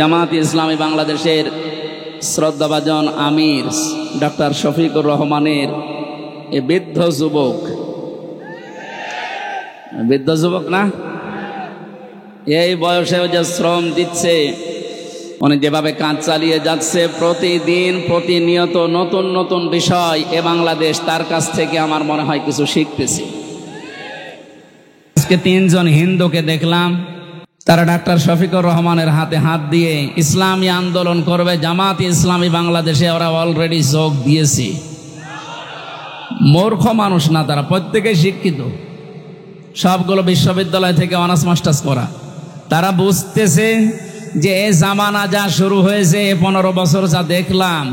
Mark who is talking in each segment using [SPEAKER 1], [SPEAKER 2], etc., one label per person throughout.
[SPEAKER 1] জামাত ইসলামী বাংলাদেশের শ্রদ্ধাভাজন আমির ডক্টর শফিকুর রহমানের এই বৃদ্ধ যুবক না, এই বয়সে যে শ্রম দিচ্ছে, উনি যেভাবে কাজ চালিয়ে যাচ্ছে, প্রতিদিন প্রতিনিয়ত নতুন নতুন বিষয় এ বাংলাদেশ তার কাছ থেকে আমার মনে হয় কিছু শিখতেছি। আজকে 3 জন হিন্দুকে দেখলাম, তারা ডাক্তার শফিকুর রহমানের হাতে হাত দিয়ে ইসলামী আন্দোলন করবে। জামাত ইসলামী বাংলাদেশে ওরা অলরেডি যোগ দিয়েছে। মূর্খ মানুষ না, তারা প্রত্যেকেই শিক্ষিত, সবগুলো বিশ্ববিদ্যালয় থেকে অনার্স মাস্টার্স করা। তারা বুঝতেছে যে এই জামানা যা শুরু হয়েছে, 15 বছর যা দেখলাম,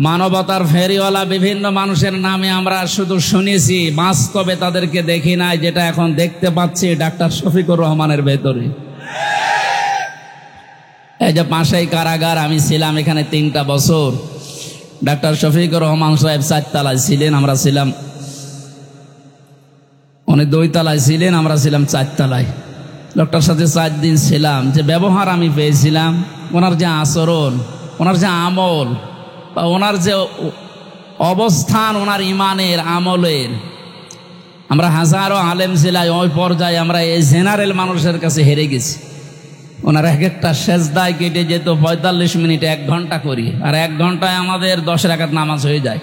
[SPEAKER 1] মানবতার ফেরিওয়ালা বিভিন্ন মানুষের নামে আমরা শুধু শুনেছি, বাস্তবে তাদেরকে দেখি নাই। যেটা এখন দেখতে পাচ্ছি ডাক্তার শফিকুর রহমানের ভেতরে। এই যে পাশেই কারাগার, আমি ছিলাম এখানে 3টা বছর। ডাক্তার শফিকুর রহমান সাহেব 4 তলায় ছিলেন, আমরা ছিলাম, উনি 2 তলায় ছিলেন, আমরা ছিলাম 4 তলায়। ডক্টর সাথে 4 দিন ছিলাম। যে ব্যবহার আমি পেয়েছিলাম, ওনার যে আচরণ, ওনার যে আমল, ওনার যে অবস্থান, ওনার ইমানের আমলের, আমরা হাজারো আলেম ছিলাই, ওই পর্যায়ে আমরা এই জেনারেল মানুষের কাছে হেরে গেছি। ওনার এক একটা সেজদায় কেটে যেত 45 মিনিট, 1 ঘন্টা করি, আর 1 ঘন্টায় আমাদের 10 রাকাত নামাজ হয়ে যায়।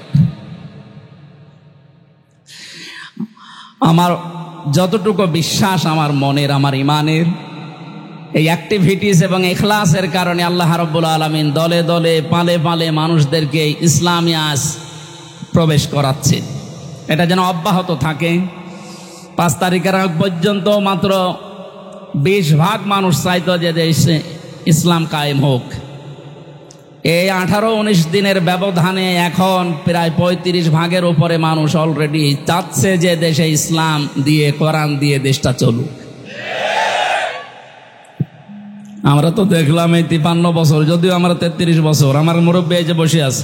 [SPEAKER 1] আমার যতটুকু বিশ্বাস আমার মনের, আমার ইমানের এই অ্যাক্টিভিটিস এবং ইখলাসের কারণে আল্লাহ রাব্বুল আলামিন দলে দলে পালে পালে মানুষদেরকে ইসলামী আজ প্রবেশ করাচ্ছে। এটা যেন অব্যাহত থাকে। 5 তারিখের আগ পর্যন্ত মাত্র 20 ভাগ মানুষ চাইতো যে দেশে ইসলাম কায়েম হোক। এই 18-19 দিনের ব্যবধানে এখন প্রায় 35 ভাগের উপরে মানুষ অলরেডি চাচ্ছে যে দেশে ইসলাম দিয়ে, কোরআন দিয়ে দেশটা চলুক। আমরা তো দেখলাম এই 53 বছর, যদিও আমরা 33 বছর, আমার মুরব্বী যে বসে আছে,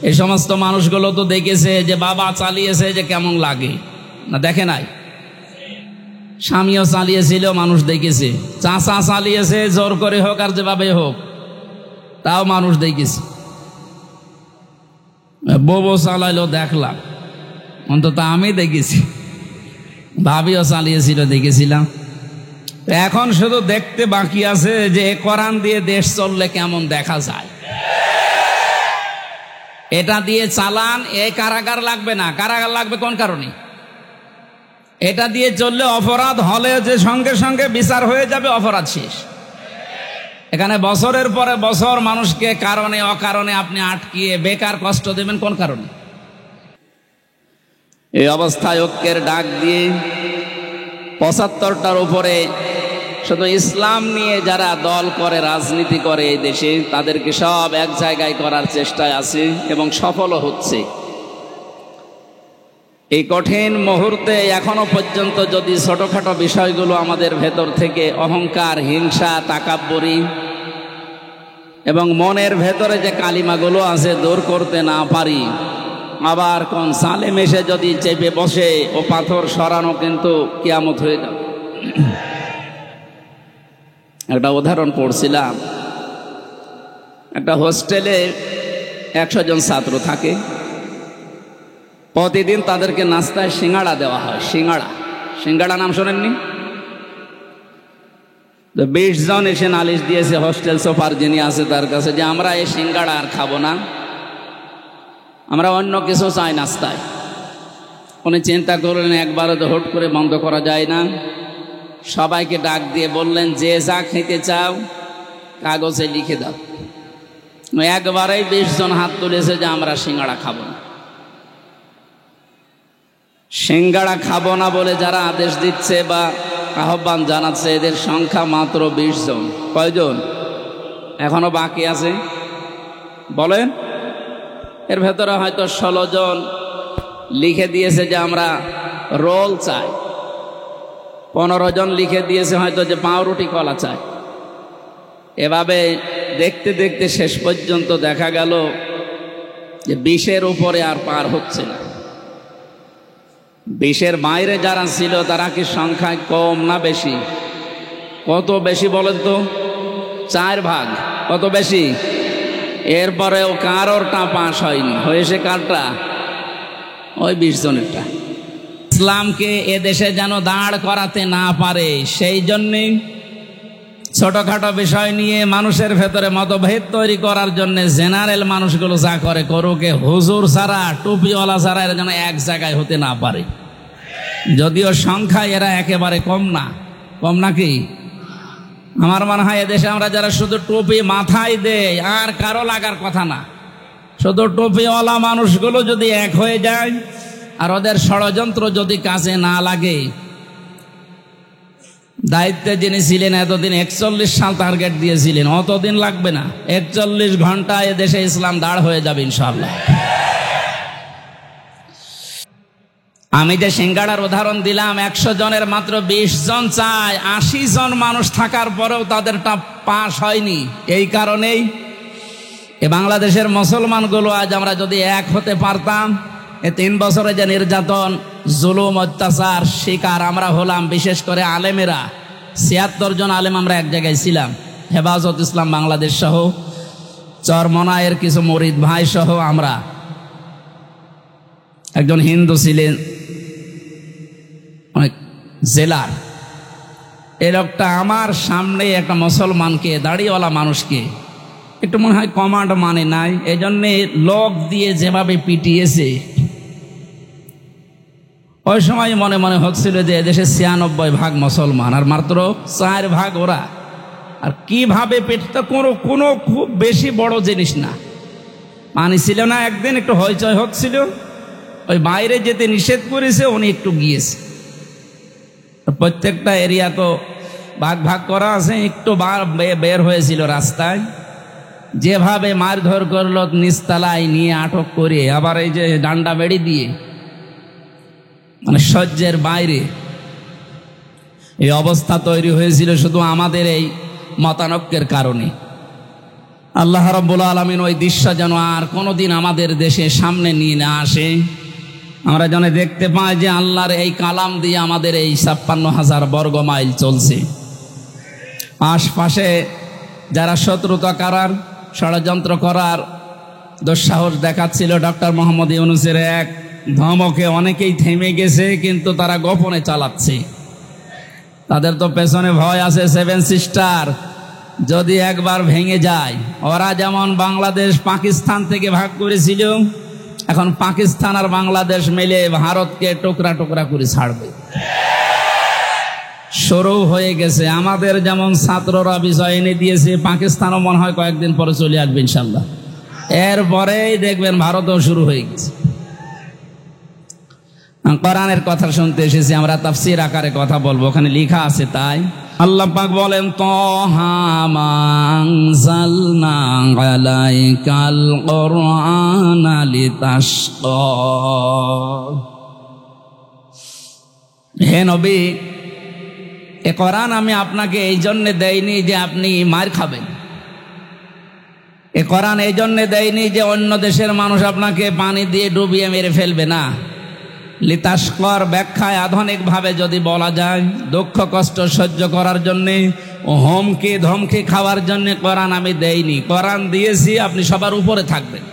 [SPEAKER 1] এই সমস্ত মানুষগুলো তো দেখেছে যে বাবা চালিয়েছে যে কেমন লাগে না, দেখে নাই? স্বামীও চালিয়েছিল, মানুষ দেখেছে। চাচা চালিয়েছে, জোর করে হোক আর যেভাবে হোক, তাও মানুষ দেখেছে। বউ চালাইলো, দেখলাম, অন্তত আমি দেখেছি। ভাবিও চালিয়েছিল, দেখেছিলাম। এখন শুধু দেখতে বাকি আছে যে কোরআন দিয়ে দেশ চললে কেমন দেখা যায়। এটা দিয়ে চালান, এই কারাগার লাগবে না। কারাগার লাগবে কোন কারণে? এটা দিয়ে চললে অপরাধ হলে যে সঙ্গে সঙ্গে বিচার হয়ে যাবে, অপরাধ শেষ। এখানে বছরের পরে বছর মানুষকে কারণে অকারণে আপনি আটকিয়ে বেকার কষ্ট দেবেন কোন কারণে? এই অবস্থায় ঐক্যের ডাক দিয়ে 75টার উপরে শুধু ইসলাম নিয়ে যারা দল করে, রাজনীতি করে এই দেশে, তাদেরকে সব এক জায়গায় করার চেষ্টায় আছে এবং সফলও হচ্ছে। এই কঠিন মুহূর্তে এখনো পর্যন্ত যদি ছোটখাটো বিষয়গুলো আমাদের ভেতর থেকে অহংকার, হিংসা, তাকাব্বুরি এবং মনের ভেতরে যে কালিমাগুলো আছে দূর করতে না পারি, আবার কোন সালেম এসে যদি চেপে বসে ও পাথর সরানো কিন্তু কিয়ামত হয়ে যাবে। একটা উদাহরণ পড়ছিলাম, একটা হোস্টেলে 100 জন ছাত্র থাকে। প্রতিদিন তাদেরকে নাস্তায় সিঙ্গাড়া দেওয়া হয়। সিঙ্গাড়া নাম শোনেননি? 20 জন এসে নালিশ দিয়েছে হোস্টেল সুপার যিনি আছে তার কাছে যে আমরা এই সিঙ্গাড়া আর খাবো না, আমরা অন্য কিছু চাই নাস্তায়। উনি চিন্তা করলেন একবারে তো হুট করে বন্ধ করা যায় না। সবাইকে ডাক দিয়ে বললেন, যে যা খেতে চাও কাগজে লিখে দাও। একবারেই 20 জন হাত তুলেছে যে আমরা সিঙ্গাড়া খাবো না। সিঙ্গাড়া খাবো না বলে যারা আদেশ দিচ্ছে বা আহ্বান জানাচ্ছে, এদের সংখ্যা মাত্র 20 জন। কয়জন এখনো বাকি আছে বলেন? এর ভেতরে হয়তো 16 জন লিখে দিয়েছে যে আমরা রোল চাই। 15 জন লিখে দিয়েছে হয়তো যে পাউরুটি কলা চাই। এভাবে দেখতে দেখতে শেষ পর্যন্ত দেখা গেল যে 20-এর উপরে আর পার হচ্ছে না। 20-এর বাইরে যারা ছিল তারা কি সংখ্যায় কম না বেশি? কত বেশি বলেন তো? 4 ভাগ, কত বেশি? এরপরেও কারোরটা পাশ হয়নি, হয়েছে কারটা? ওই 20 জনেরটা। ইসলামকে এদেশে যেন দাঁড় করাতে না পারে, সেই জন্যে ছোটখাটো বিষয় নিয়ে মানুষের ভেতরে মতভেদ তৈরি করার জন্য জেনারেল মানুষগুলো যা করে করুক, হুজুর ছাড়া, টুপিওয়ালা ছাড়া এরা যেন এক জায়গায় হতে না পারে। যদিও সংখ্যায় এরা একেবারে কম না, কম নাকি? আমার মনে হয় এদেশে আমরা যারা শুধু টুপি মাথায় দেয় আর কারো লাগার কথা না, শুধু টুপিওয়ালা মানুষগুলো যদি এক হয়ে যায় আর ওদের ষড়যন্ত্র যদি কাজে না লাগে, দায়িত্বে যিনি ছিলেন এতদিন 41 সাল টার্গেট দিয়েছিলেন, অতদিন লাগবে না, 41 ঘন্টায় দেশে ইসলাম দাঁড় হয়ে যাবে ইনশাআল্লাহ। আমি যে সিঙ্গাড়ার উদাহরণ দিলাম, 100 জনের মাত্র 20 জন চায়, 80 জন মানুষ থাকার পরেও তাদেরটা পাশ হয়নি। এই কারণেই এ বাংলাদেশের মুসলমানগুলো আজ আমরা যদি এক হতে পারতাম, এ 3 বছরে যে নির্যাতন, জুলুম, অত্যাচার শিকার আমরা হলাম, বিশেষ করে আলেমেরা, 76 জন আলেম আমরা এক জায়গায় ছিলাম, হেফাজত ইসলাম বাংলাদেশ সহ, চরমনায়ের কিছু মুরিদ ভাই সহ আমরা। একজন হিন্দু ছিলেন জেলার, এই লোকটা আমার সামনে একটা মুসলমানকে, দাড়িওয়ালা মানুষকে একটু মনে হয় কমান্ড মানে নাই, এই জন্যে লোক দিয়ে যেভাবে পিটিয়েছে, ওই সময় মনে মনে হচ্ছিল যে এদেশে 96 ভাগ মুসলমান আর মাত্র 4 ভাগ ওরা, আর কিভাবে পেটটা কোনো খুব বেশি বড় জিনিস না। মানি ছিল না, একদিন একটু হইচই হচ্ছিল, ওই বাইরে যেতে নিষেধ করেছে, উনি একটু গিয়েছে। প্রত্যেকটা এরিয়া তো ভাগ ভাগ করা আছে, একটু বের হয়েছিল রাস্তায়, যেভাবে মারধর করলো, নিচতলায় নিয়ে আটক করে, আবার এই যে ডান্ডা বেড়ি দিয়ে, মানে সহ্যের বাইরে এই অবস্থা তৈরি হয়েছিল শুধু আমাদের এই মতানৈক্যের কারণে। আল্লাহ রাব্বুল আলামিন ওই দৃশ্য যেন আর কোনোদিন আমাদের দেশে সামনে নিয়ে না আসে। আমরা যেন দেখতে পাই যে আল্লাহর এই কালাম দিয়ে আমাদের এই 56,000 বর্গ মাইল চলছে। আশপাশে যারা শত্রুতা করার, ষড়যন্ত্র করার দুঃসাহস দেখাচ্ছিল, ডক্টর মোহাম্মদ ইউনূসের এক ধমকে অনেকেই থেমে গেছে, কিন্তু তারা গোপনে চালাচ্ছে। তাদের তো পেছনে ভয় আছে 7 সিস্টার, যদি একবার ভেঙে যায়, ওরা যেমন বাংলাদেশ পাকিস্তান থেকে ভাগ করেছিল, এখন পাকিস্তান আর বাংলাদেশ মিলে ভারতকে টুকরা টুকরা করে ছাড়বে। শুরু হয়ে গেছে। আমাদের যেমন ছাত্ররা বিষয় এনে দিয়েছে, পাকিস্তানও মনে হয় কয়েকদিন পরে চলে আসবে ইনশাল্লাহ। এরপরেই দেখবেন ভারতও শুরু হয়ে গেছে। কোরআনের কথা শুনতে এসেছি, আমরা তাফসীর আকারে কথা বলবো, ওখানে লেখা আছে তাই। আল্লাহ পাক বলেন, তাহা মা আনজালনা আলাইকাল কুরআনা লিতাশকা। হে নবী, এ কোরআন আমি আপনাকে এই জন্যে দেইনি যে আপনি মার খাবেন। এ কোরআন এই জন্যে দেয়নি যে অন্য দেশের মানুষ আপনাকে পানি দিয়ে ডুবিয়ে মেরে ফেলবে না। লিতাশকার ব্যাখ্যায় আধুনিকভাবে যদি বলা যায়, দুঃখ কষ্ট সহ্য করার জন্যে, হুমকি ধমকি খাওয়ার জন্যে কোরআন আমি দেইনি। কোরআন দিয়েছি আপনি সবার উপরে থাকবেন।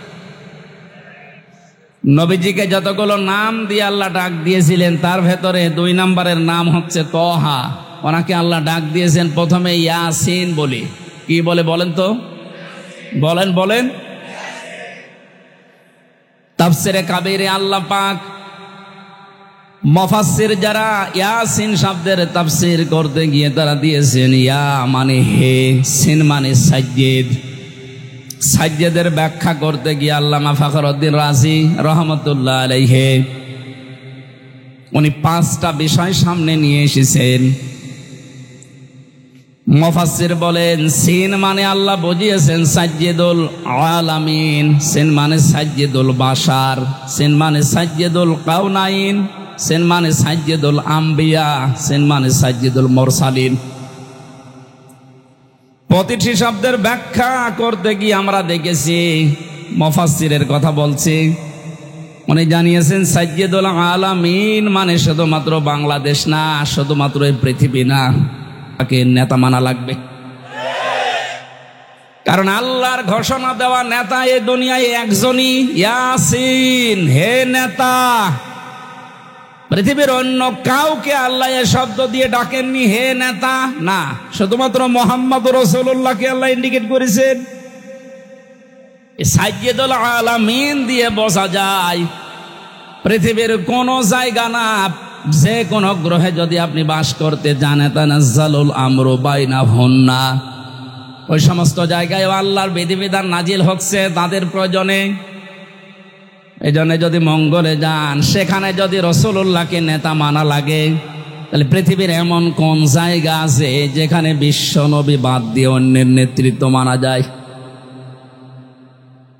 [SPEAKER 1] নবীজিকে যতগুলো নাম দিয়ে আল্লাহ ডাক দিয়েছিলেন, তার ভেতরে 2 নম্বরের নাম হচ্ছে তহা। ওনাকে আল্লাহ ডাক দিয়েছেন প্রথমে ইয়াসিন বলে। কি বলে বলেন তো? বলেন। তাফসিরে কাবীরে আল্লাহ পাক মুফাসসির যারা ইয়াসিন শব্দের তাফসীর করতে গিয়ে তারা দিয়েছেন ইয়া মানে হে, সিন মানে সাজ্জেদ। সাজ্জেদের ব্যাখ্যা করতে গিয়ে আল্লামা ফখরুদ্দিন রাজি রহমতুল্লাহ আলাইহি উনি 5টা বিষয় সামনে নিয়ে এসেছেন। মুফাসসির বলেন, সিন মানে আল্লাহ বুঝিয়েছেন সাজ্জেদুল আলামিন, সিন মানে সাজ্জেদুল বাশার, সিন মানে সাজ্জেদুল কাউনাইন, সিন মানে সাজ্জেদুল আম্বিয়া, সিন মানে সাজ্জেদুল মুরসালিন। প্রতিটি শব্দের ব্যাখ্যা করতে গিয়ে আমরা দেখেছি মুফাসসিরের কথা বলছি, উনি জানিয়েছেন সাজ্জেদুল আলামিন মানে শুধুমাত্র বাংলাদেশ না, শুধুমাত্র এই পৃথিবী না, তাকে নেতা মানা লাগবে। কারণ আল্লাহর ঘোষণা দেওয়া নেতা এই দুনিয়ায় একজনই, ইয়াসিন। হে নেতা, পৃথিবীর অন্য কাউকে আল্লাহ এ শব্দ দিয়ে ডাকেননি, হে নেতা না, শুধুমাত্র মুহাম্মদ রাসূলুল্লাহকে আল্লাহ ইন্ডিকেট করেছেন। সাইয়্যিদুল আলামিন দিয়ে বোঝা যায় পৃথিবীর কোন জায়গা না, যে কোন গ্রহে যদি আপনি বাস করতে জানেন, তানাজ্জালুল আমরু বাইনাহুন্না, ওই সমস্ত জায়গায় আল্লাহর বিধিবিধান নাজিল হচ্ছে তাদের প্রয়োজনে। এই জন্য যদি মঙ্গলে যান, সেখানে যদি রাসূলুল্লাহকে নেতা মানা লাগে, তাহলে পৃথিবীর এমন কোন জায়গা আছে যেখানে বিশ্ব নবী বাদ দিয়ে অন্যের নেতৃত্ব মানা যায়?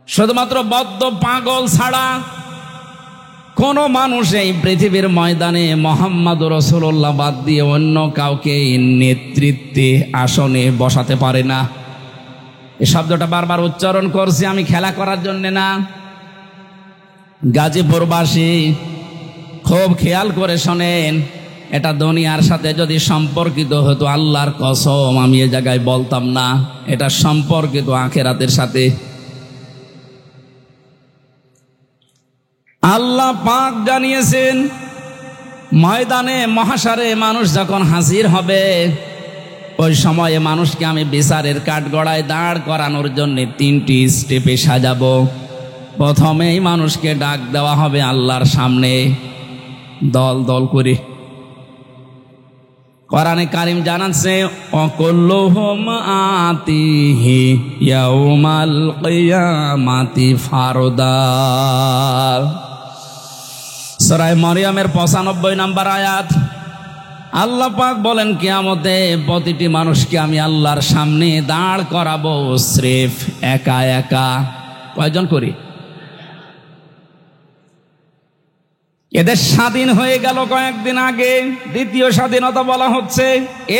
[SPEAKER 1] শুধুমাত্র বদ্ধ পাগল ছাড়া কোন মানুষ এই পৃথিবীর ময়দানে মুহাম্মদ রাসূলুল্লাহ বাদ দিয়ে অন্য কাউকে নেতৃত্বে আসনে বসাতে পারে না। এই শব্দটা বারবার উচ্চারণ করছি আমি খেলা করার জন্য না। গাজীপুরবাসী খুব খেয়াল করে শোনেন, এটা দুনিয়ার সাথে যদি সম্পর্কিত হতো, আল্লাহর কসম আমি এ জায়গায় বলতাম না, এটা সম্পর্কিত আখিরাতের সাথে। আল্লাহ পাক জানিয়েছেন, ময়দানে মহাশারে মানুষ যখন হাজির হবে, ওই সময়ে মানুষকে আমি বিচারের কাঠগড়ায় দাঁড় করানোর জন্য 3টি স্টেপে সাজাবো। প্রথমেই মানুষকে ডাক দেওয়া হবে আল্লাহর সামনে দল দল করে। কোরআনে কারিম জানাচ্ছে, অকুল্লুহুম আতিহি ইয়াউমাল কিয়ামাতি ফারদা। সূরা মারইয়ামের 95 নম্বর আয়াত। আল্লাহ পাক বলেন, কিয়ামতে প্রতিটি মানুষকে আমি আল্লাহর সামনে দাঁড় করাবো স্রেফ একা একা। কয়জন করি? এদের স্বাধীন হয়ে গেল কয়েকদিন আগে, দ্বিতীয় স্বাধীনতা বলা হচ্ছে।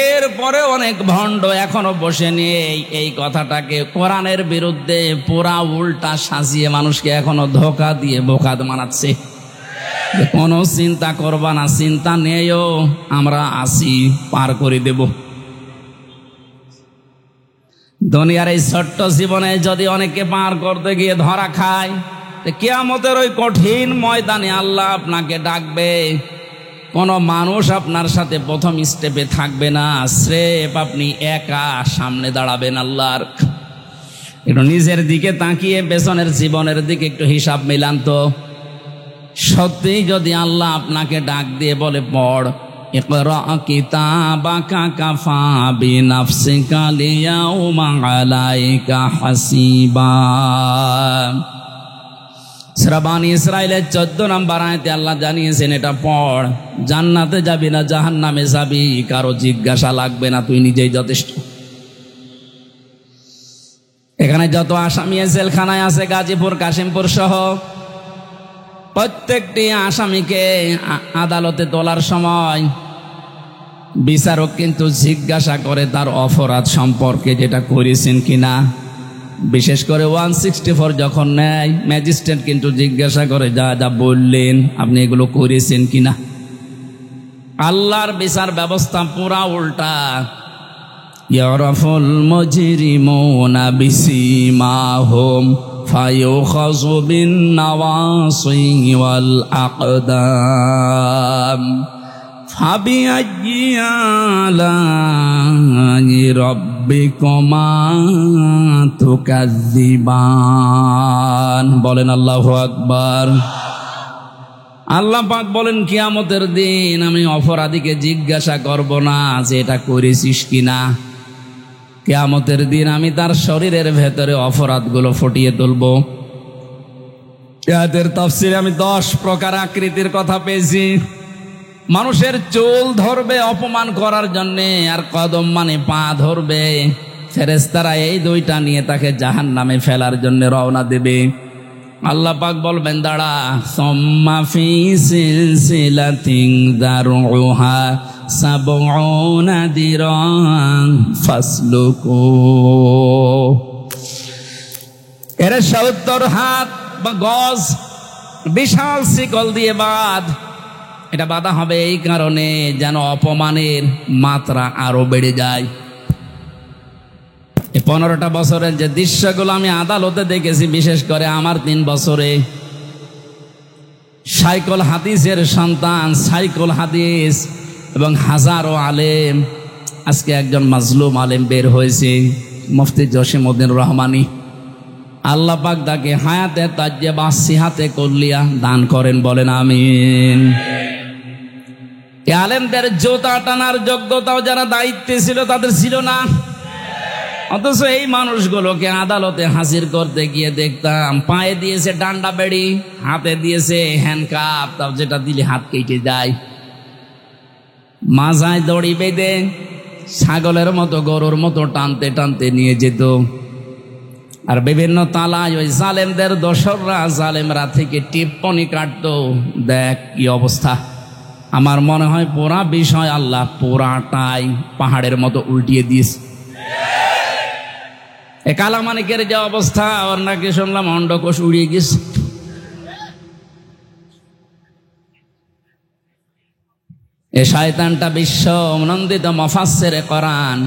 [SPEAKER 1] এরপরে অনেক ভণ্ড এখনো বসে নিয়ে এই কথাটাকে কোরআনের বিরুদ্ধে পুরা উল্টা সাজিয়ে মানুষকে এখনো ধোঁকা দিয়ে বোকা বানাচ্ছে। কোনো চিন্তা করবা না, চিন্তা নেইও, আমরা আসি, পার করে দেব। দুনিয়ার এই ছোট্ট জীবনে যদি অনেকে পার করতে গিয়ে ধরা খায়, কিয়ামতের ওই কঠিন ময়দানে আল্লাহ আপনাকে ডাকবে, কোন মানুষ আপনার সাথে প্রথম স্টেপে থাকবে না, স্রেফ আপনি একা সামনে দাঁড়াবেন আল্লাহর। একটু নিজের দিকে তাকিয়ে পেছনের জীবনের দিকে একটু হিসাব মিলান তো। সত্যি যদি আল্লাহ আপনাকে ডাক দিয়ে বলে, পড়, ইকরা কিতাবাকা কাফা বিনাফসিকা লিয়াউমা আলাইকা হাসিবা। সূরা বানী ইসরাঈলের 14 নম্বর আয়াতে আল্লাহ জানিয়েছেন, এটা পড়, জান্নাতে যাবি না জাহান্নামে যাবি, কারো জিজ্ঞাসা লাগবে না, তুই নিজেই যথেষ্ট। এখানে যত আসামি জেলখানায় আছে, গাজীপুর, কাশিমপুর সহ, প্রত্যেকটি আসামিকে আদালতে তোলার সময় বিচারক কিন্তু জিজ্ঞাসা করে তার অপরাধ সম্পর্কে, যেটা করেছেন কিনা। বিশেষ করে 164 যখন নেয়, ম্যাজিস্ট্রেট কিন্তু জিজ্ঞাসা করে, যা যা বললেন আপনি এগুলো করেছেন কিনা। আল্লাহর বিচার ব্যবস্থা পুরা উল্টা। ইয়ারাফুল মুজরিমুনা বিসিমাহুম ফায়ুখাযু বিন নাওয়াসি ওয়াল আকদাম ফাবিআইয়ি আলা'i রাব্বিকুমা তুকাযযিবান। বলেন আল্লাহু আকবার। আল্লাহ পাক বলেন, কিয়ামতের দিন আমি অপরাধীকে জিজ্ঞাসা করব না যে এটা করেছিস কিনা। কিয়ামতের দিন আমি তার শরীরের ভেতরে অপরাধগুলো ফুটিয়ে তুলব। এর তাফসীরে আমি 10 প্রকার আকৃতির কথা পেয়েছি। মানুষের চুল ধরবে অপমান করার জন্যে, আর কদম মানে পা ধরবে। ফেরেশতারা এই দুইটা নিয়ে তাকে জাহান্নামে ফেলার জন্য রওনা দেবে। আল্লাহ পাক বলবেন, দাঁড়া, সুম্মা ফি সিলসিলাতিন দারউহা সাবউনা দিরান ফাসলুকু। এর 70 হাত বা গজ বিশাল শিকল দিয়ে বাঁধ। এটা বাধা হবে এই কারণে যেন অপমানের মাত্রা আরো বেড়ে যায়। 15টা বছরের যে দৃশ্যগুলো আমি আদালতে দেখেছি, বিশেষ করে আমার 3 বছরে, সাইকুল হাদিসের সন্তান সাইকুল হাদিস এবং হাজারো আলেম, আজকে একজন মাজলুম আলেম বের হয়েছে, মুফতি জসিমউদ্দিন রহমানী। আল্লাহ পাক তাকে হায়াতে তাজ্জেবা সিহাতে কুল্লিয়া দান করেন, বলেন আমিন। এই আলেমদের জোতা টানার যোগ্যতাও যারা দায়িত্বে ছিল তাদের ছিল না, অথচ এই মানুষগুলোকে আদালতে হাজির করতে গিয়ে দেখতাম পায়ে দিয়েছে ডান্ডা বেড়ি, হাতে দিয়েছে হ্যান্ডকাপ, তাও যেটা দিলে হাত কেটে যায়, মাজায় দড়ি বেঁধে ছাগলের মতো গরুর মতো টানতে টানতে নিয়ে যেত। আর বিভিন্ন তালায় ওই জালেমদের দোসররা জালেমরা থেকে টিপ্পনি কাটতো। দেখ কি অবস্থা। আমার মনে হয় পুরা বিষয় আল্লাহ পুরাটাই পাহাড়ের মতো উল্টিয়ে দিয়েছে। এ কালামানিকের যে অবস্থা, ওর নাকি শুনলাম অন্ডকোষ উড়িয়ে গেছে। এ শয়তানটা বিশ্ব নন্দিত মুফাসসিরে কোরআন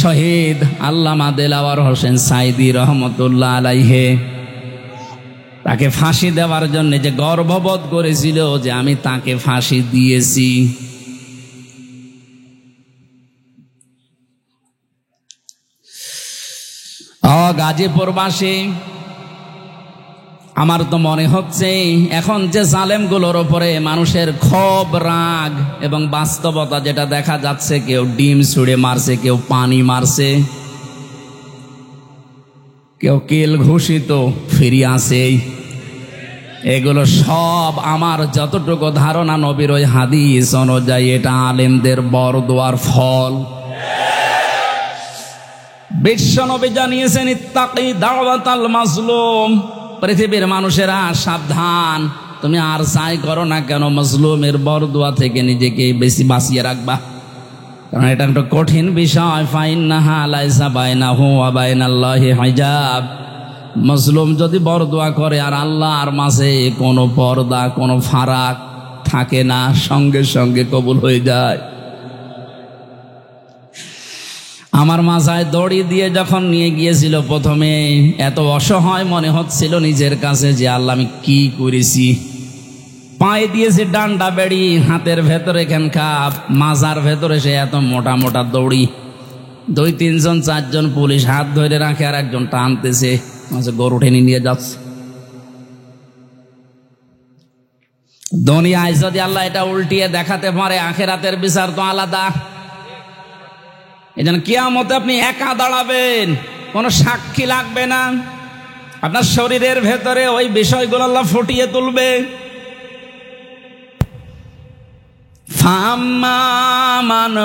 [SPEAKER 1] শহীদ আল্লামা দেলাওয়ার হোসেন সাইদি রহমতুল্লাহ আলাইহি, তাকে ফাঁসি দেওয়ার জন্য যে গর্ববোধ করেছিল যে আমি তাকে ফাঁসি দিয়েছি, গাজীপুরবাসী, আমার তো মনে হচ্ছে এখন যে জালেমগুলোর ওপরে মানুষের ক্ষোভ, রাগ এবং বাস্তবতা যেটা দেখা যাচ্ছে, কেউ ডিম ছুঁড়ে মারছে, কেউ পানি মারছে, কেউ কিল ঘুষিত ফিরিয়ে আসে, এগুলো সব আমার যতটুকু ধারণা নবীর ওই হাদিস অনুযায়ী এটা আলেমদের বরদোয়ার ফল। বিশ্বনবী জানিয়েছেন ইত্তাকি দাওয়াতাল মাজলুম, পৃথিবীর মানুষেরা সাবধান, তুমি আর চাই করো না কেন মাজলুমের বরদোয়া থেকে নিজেকে বেশি বাঁচিয়ে রাখবা, কারণ এটা একটা কঠিন বিষয়। ফাইন্নাহা লাইসা বাইনাহু ওয়া বাইনাল্লাহি হিজাব, মাজলুম যদি বরদোয়া করে আর আল্লাহর মাঝে কোনো পর্দা, কোনো ফারাক থাকে না, সঙ্গে সঙ্গে কবুল হয়ে যায়। আমার মাথায় দড়ি দিয়ে যখন নিয়ে গিয়েছিল প্রথমে, এত অসহায় মনে হচ্ছিল নিজের কাছে যে আল্লাহ আমি কি করেছি। পায়ে দিয়েছে ডান্ডা বেড়ি, হাতের ভেতরে হ্যান্ডকাপ, মাজার ভেতরে সে এত মোটা মোটা দড়ি, 2-3 জন 4 জন পুলিশ হাত ধরে রাখে আর একজন টানতেছে, গরু টেনে নিয়ে যাচ্ছে। দুনিয়ায় যদি আল্লাহ এটা উল্টিয়ে দেখাতে পারে, আখিরাতের বিচার তো আলাদা। এজন্য কিয়ামতে আপনি একা দাঁড়াবেন, কোনো সাক্ষী লাগবে না, আপনার শরীরের ভেতরে ওই বিষয়গুলো আল্লাহ ফুটিয়ে তুলবে। ফাম্মা মান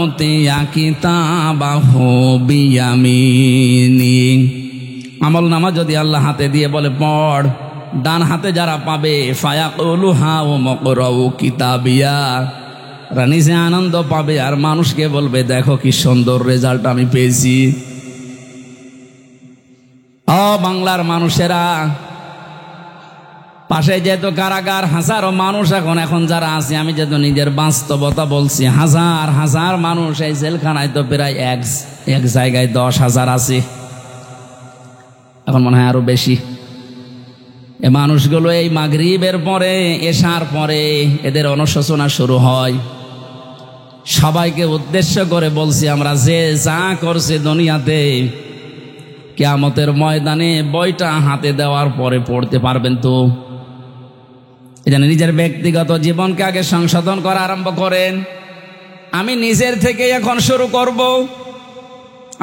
[SPEAKER 1] উতিয়া কিতাবাহু বিয়ামিনি, আমল নামা যদি আল্লাহ হাতে দিয়ে বলে পড়, ডান হাতে যারা পাবে ফায়াকুলু হাউ মকরাউ কিতাবিয়া, নিজে আনন্দ পাবে আর মানুষকে বলবে দেখো কি সুন্দর রেজাল্ট আমি পেয়েছি। বাংলার মানুষেরা, পাশে যেহেতু কারাগার, হাজারো মানুষ এখন যারা আছে, আমি যেহেতু নিজের বাস্তবতা বলছি, হাজার হাজার মানুষ এই জেলখানায়, তো প্রায় এক জায়গায় 10,000 আছে, এখন মনে হয় আরো বেশি। এ মানুষগুলো এই মাগরিবের পরে, এশার পরে এদের অনুশোচনা শুরু হয়। সবাইকে উদ্দেশ্য করে বলছি, আমরা যে যা করছি দুনিয়াতে, কিয়ামতের ময়দানে বইটা হাতে দেওয়ার পরে পড়তে পারবেন তো। এজন্য নিজের ব্যক্তিগত জীবনকে আগে সংশোধন করা আরম্ভ করেন। আমি নিজের থেকে এখন শুরু করব।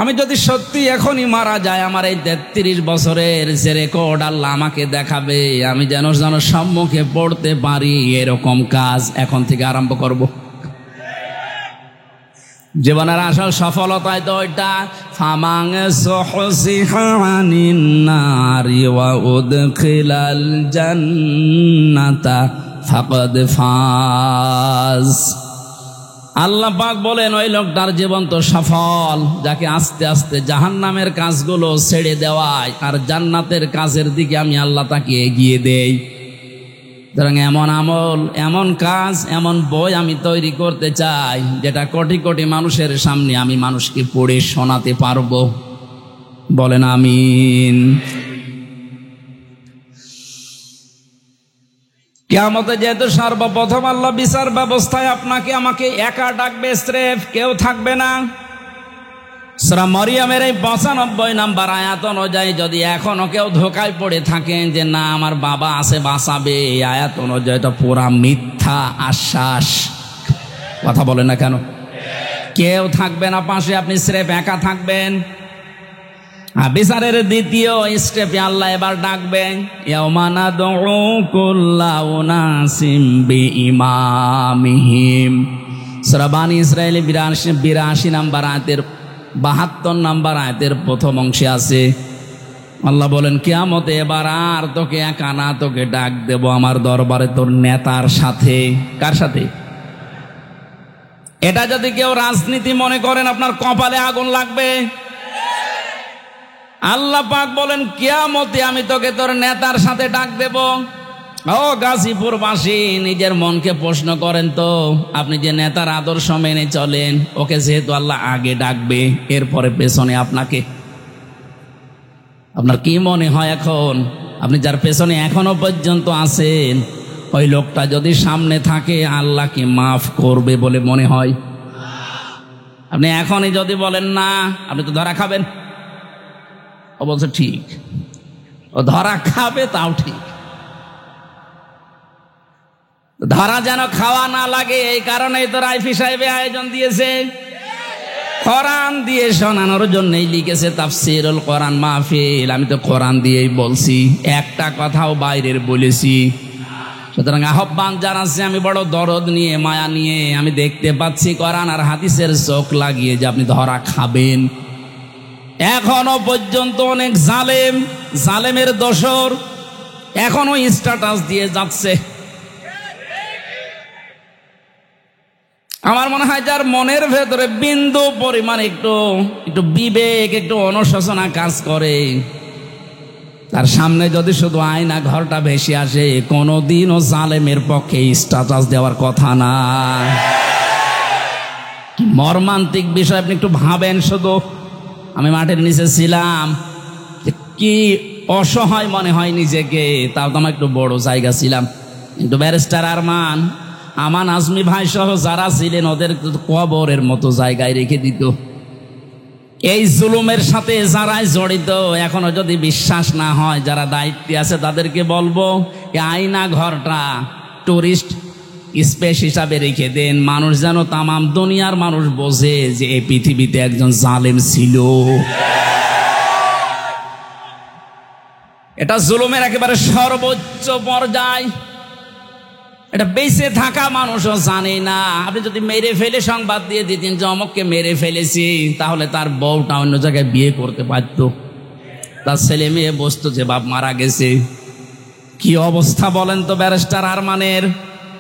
[SPEAKER 1] আমি যদি সত্যি এখনই মারা যায়, আমার এই 33 বছরের যে রেকর্ড আল্লাহ আমাকে দেখাবে, আমি যেন সম্মুখে পড়তে পারি, এরকম কাজ এখন থেকে আরম্ভ করব। জীবনের আসল সফলতায় তো ওইটা, ফামাং সুহসিহা আনিন নারি ওয়া উদখিলাল জান্নাতা ফাকাদ ফাজ। আল্লাহ পাক বলেন ওই লোকটার জীবন তো সফল, যাকে আস্তে আস্তে জাহান্নামের কাজগুলো ছেড়ে দেওয়ায় আর জান্নাতের কাজের দিকে আমি আল্লাহ তাকে এগিয়ে দেই। সুতরাং এমন আমল, এমন কাজ, এমন বই আমি তৈরি করতে চাই যেটা কোটি কোটি মানুষের সামনে আমি মানুষকে পড়ে শোনাতে পারবো। বলেন আমিন। কিয়ামতে যেহেতু সর্বপ্রথম আল্লাহ বিচার ব্যবস্থায় আপনাকে আমাকে একা ডাকবে, স্রেফ কেউ থাকবে না। সূরা মরিয়মের এই 95 নম্বর আয়াত অনুযায়ী যদি এখনো কেউ ধোকায় পড়ে থাকেন যে না আমার বাবা আছে বাঁচাবে, এই আয়াত অনুযায়ী তো পুরা মিথ্যা আশ্বাস। কথা বলেন না কেন? কেউ থাকবে না পাশে, আপনি স্রেফ একা থাকবেন। বিচারের দ্বিতীয় স্টেপে আল্লাহ এবার ডাকবেন, ইয়াউমা নাদউ কুল্লা উনাসিম বিইমামিহিম। সূরা বানী ইসরাঈল 82 নম্বর আয়াতের 72 নম্বর আয়াতের প্রথম অংশে আছে আল্লাহ বলেন কিয়ামতে এবার আর তোকে একা না, তোকে ডাক দেব আমার দরবারে তোর নেতার সাথে। কার সাথে? এটা যদি কেউ রাজনীতি মনে করেন আপনার কপালে আগুন লাগবে। আল্লাহ পাক বলেন কিয়ামতে আমি তোকে তোর নেতার সাথে ডাক দেব। ও গাজীপুরবাসী, নিজের মনকে প্রশ্ন করেন তো, আপনি যে নেতার আদর্শ মেনে চলেন, ওকে যেহেতু আল্লাহ আগে ডাকবে, এরপরে পেছনে আপনাকে, আপনার কি মনে হয় এখন আপনি যার পেছনে এখনো পর্যন্ত আছেন, ওই লোকটা যদি সামনে থাকে আল্লাহ কি মাফ করবে বলে মনে হয়? আপনি এখনই যদি বলেন না, আপনি তো ধরা খাবেন। ও বলছে ঠিক, ও ধরা খাবে, তাও ঠিক। ধরা যেন খাওয়া না লাগে, এই কারণেই তো রাইফি সাহেব আয়োজন দিয়েছে। কোরআন দিয়ে শোনানোর জন্যই লিখেছে তাফসীরুল কোরআন মাহফিল। আমি তো কোরআন দিয়েই বলছি, একটা কথাও বাইরের বলেছি। সুতরাং আহ্বান জানাচ্ছি, আমি বড় দরদ নিয়ে, মায়া নিয়ে, আমি দেখতে পাচ্ছি কোরআন আর হাদিসের চোখ লাগিয়ে যে আপনি ধরা খাবেন। এখনো পর্যন্ত অনেক জালেমের দোসর এখনো স্ট্যাটাস দিয়ে যাচ্ছে। আমার মনে হয় যার মনের ভেতরে বিন্দু পরিমাণ একটু বিবেক, একটু অনুশোচনা কাজ করে, তার সামনে যদি শুধু আয়না ঘরটা ভেসে আসে, কোনোদিনও জালেমের পক্ষে স্ট্যাটাস দেওয়ার কথা না। কি মর্মান্তিক বিষয়, আপনি একটু ভাবেন। শুধু আমি মাঠের নিচে ছিলাম, কি অসহায় মনে হয় নিজেকে। তাও তো আমার একটু বড় জায়গা ছিলাম, কিন্তু ব্যারিস্টার আমান আজমি ভাই সহ যারা ছিলেন ওদের কবরের মতো জায়গায় রেখে দিত। এই জুলুমের সাথে যারাই জড়িত, এখনো যদি বিশ্বাস না হয়, যারা দায়িত্বে আছে তাদেরকে বলবো, এই আয়না ঘরটা টুরিস্ট স্পেস হিসাবে রেখে দেন। মানুষ যেন, তামাম দুনিয়ার মানুষ বোঝে যে এই পৃথিবীতে একজন জালেম ছিল। এটা জুলুমের একেবারে সর্বোচ্চ পর্যায়। এটা বেঁচে থাকা মানুষও জানে না। আপনি যদি মেরে ফেলে সংবাদ দিয়ে দিতেন যে অমুককে মেরে ফেলেছি, তাহলে তার বউটা অন্য জায়গায় বিয়ে করতে পারত, তার ছেলে মেয়ে বসতো যে বাপ মারা গেছে। কি অবস্থা বলেন তো ব্যারিস্টার আরমানের?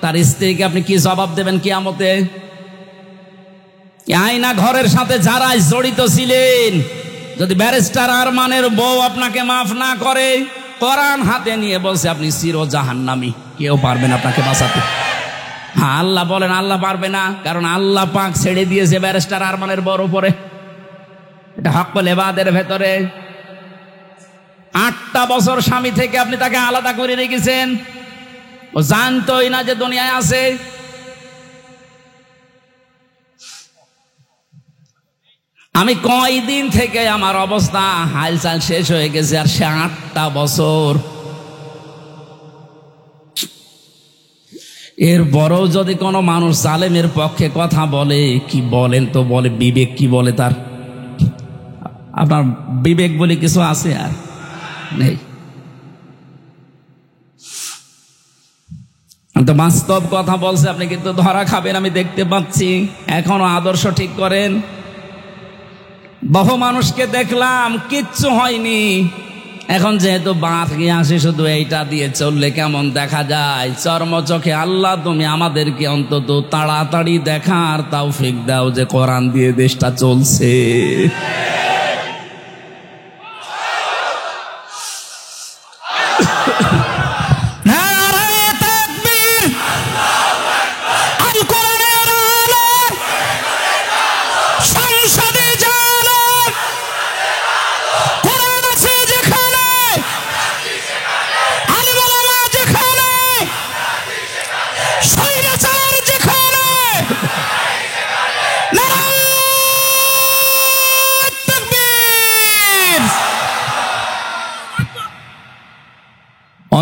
[SPEAKER 1] তার স্ত্রীকে আপনি কি জবাব দেবেন কিয়ামতে? আয়না ঘরের সাথে যারা জড়িত ছিলেন, যদি ব্যারিস্টার আরমানের বউ আপনাকে মাফ না করে, কোরআন হাতে নিয়ে বলছে আপনি চির জাহান্নামী, কেউ পারবে না আপনাকে বাঁচাতে। হ্যাঁ, আল্লাহ বলেন আল্লাহ পারবে না, কারণ আল্লাহ পাক ছেড়ে দিয়েছে ব্যারিস্টার আরমানের বউর উপরে। এটা হক্কুল ইবাদের ভেতরে 8টা বছর স্বামী থেকে আপনি তাকে আলাদা করে রেখেছেন। ও জানতোই না যে দুনিয়ায় আছে। আমি কয়দিন থেকে আমার অবস্থা হালচাল শেষ হয়ে গেছে, আর সে 8টা বছর। এরপরও যদি কোনো মানুষ জালেমের পক্ষে কথা বলে, কি বলেন তো, বলে বিবেক কি বলে তার? আপনার বিবেক বলে কিছু আছে? আর নেই। তো বাস্তব কথা বলছে, আপনি কিন্তু ধরা খাবেন, আমি দেখতে পাচ্ছি। এখনো আদর্শ ঠিক করেন। বহু মানুষকে দেখলাম কিচ্ছু হয়নি, এখন যেহেতু বাঁধ গিয়ে আসে, শুধু এইটা দিয়ে চললে কেমন দেখা যায় চর্মচোখে। আল্লাহ তুমি আমাদেরকে অন্তত তাড়াতাড়ি দেখার তৌফিক দাও যে কোরআন দিয়ে দেশটা চলছে।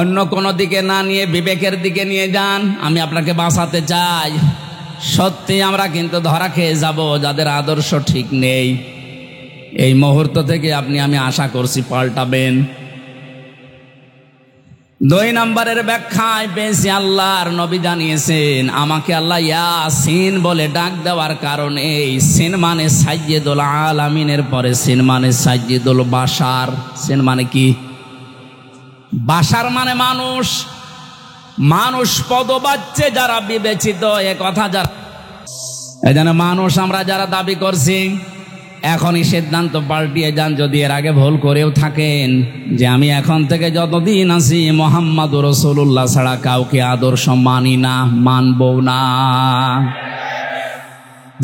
[SPEAKER 1] অন্য কোনো দিকে না নিয়ে বিবেকের দিকে নিয়ে যান। আমি আপনাকে বাঁচাতে চাই। সত্যি আমরা কিন্তু ধরা খেয়ে যাব যাদের আদর্শ ঠিক নেই। এই মুহূর্ত থেকে আমি আশা করছি পাল্টাবেন। 2 নম্বরের ব্যাখ্যায় পেয়েছি আল্লাহর নবী জানিয়েছেন, আমাকে আল্লাহ ইয়াসিন বলে ডাক দেওয়ার কারণে সিন মানে সাইয়্যিদুল আলামিনের পরে সিন মানে সাইয়্যিদুল বাশার। সিন মানে কি? বাশার মানে মানুষ। মানুষ পদবাচ্যে যারা বিবেচিত, এ কথা যারা, এই জন্য মানুষ আমরা যারা দাবি করছি, এখনই সিদ্ধান্ত পাল্টিয়ে যান যদি এর আগে ভুল করেও থাকেন, যে আমি এখন থেকে যতদিন আছি মুহাম্মাদুর রাসূলুল্লাহ ছাড়া কাউকে আদর্শ মানি না, মানবো না।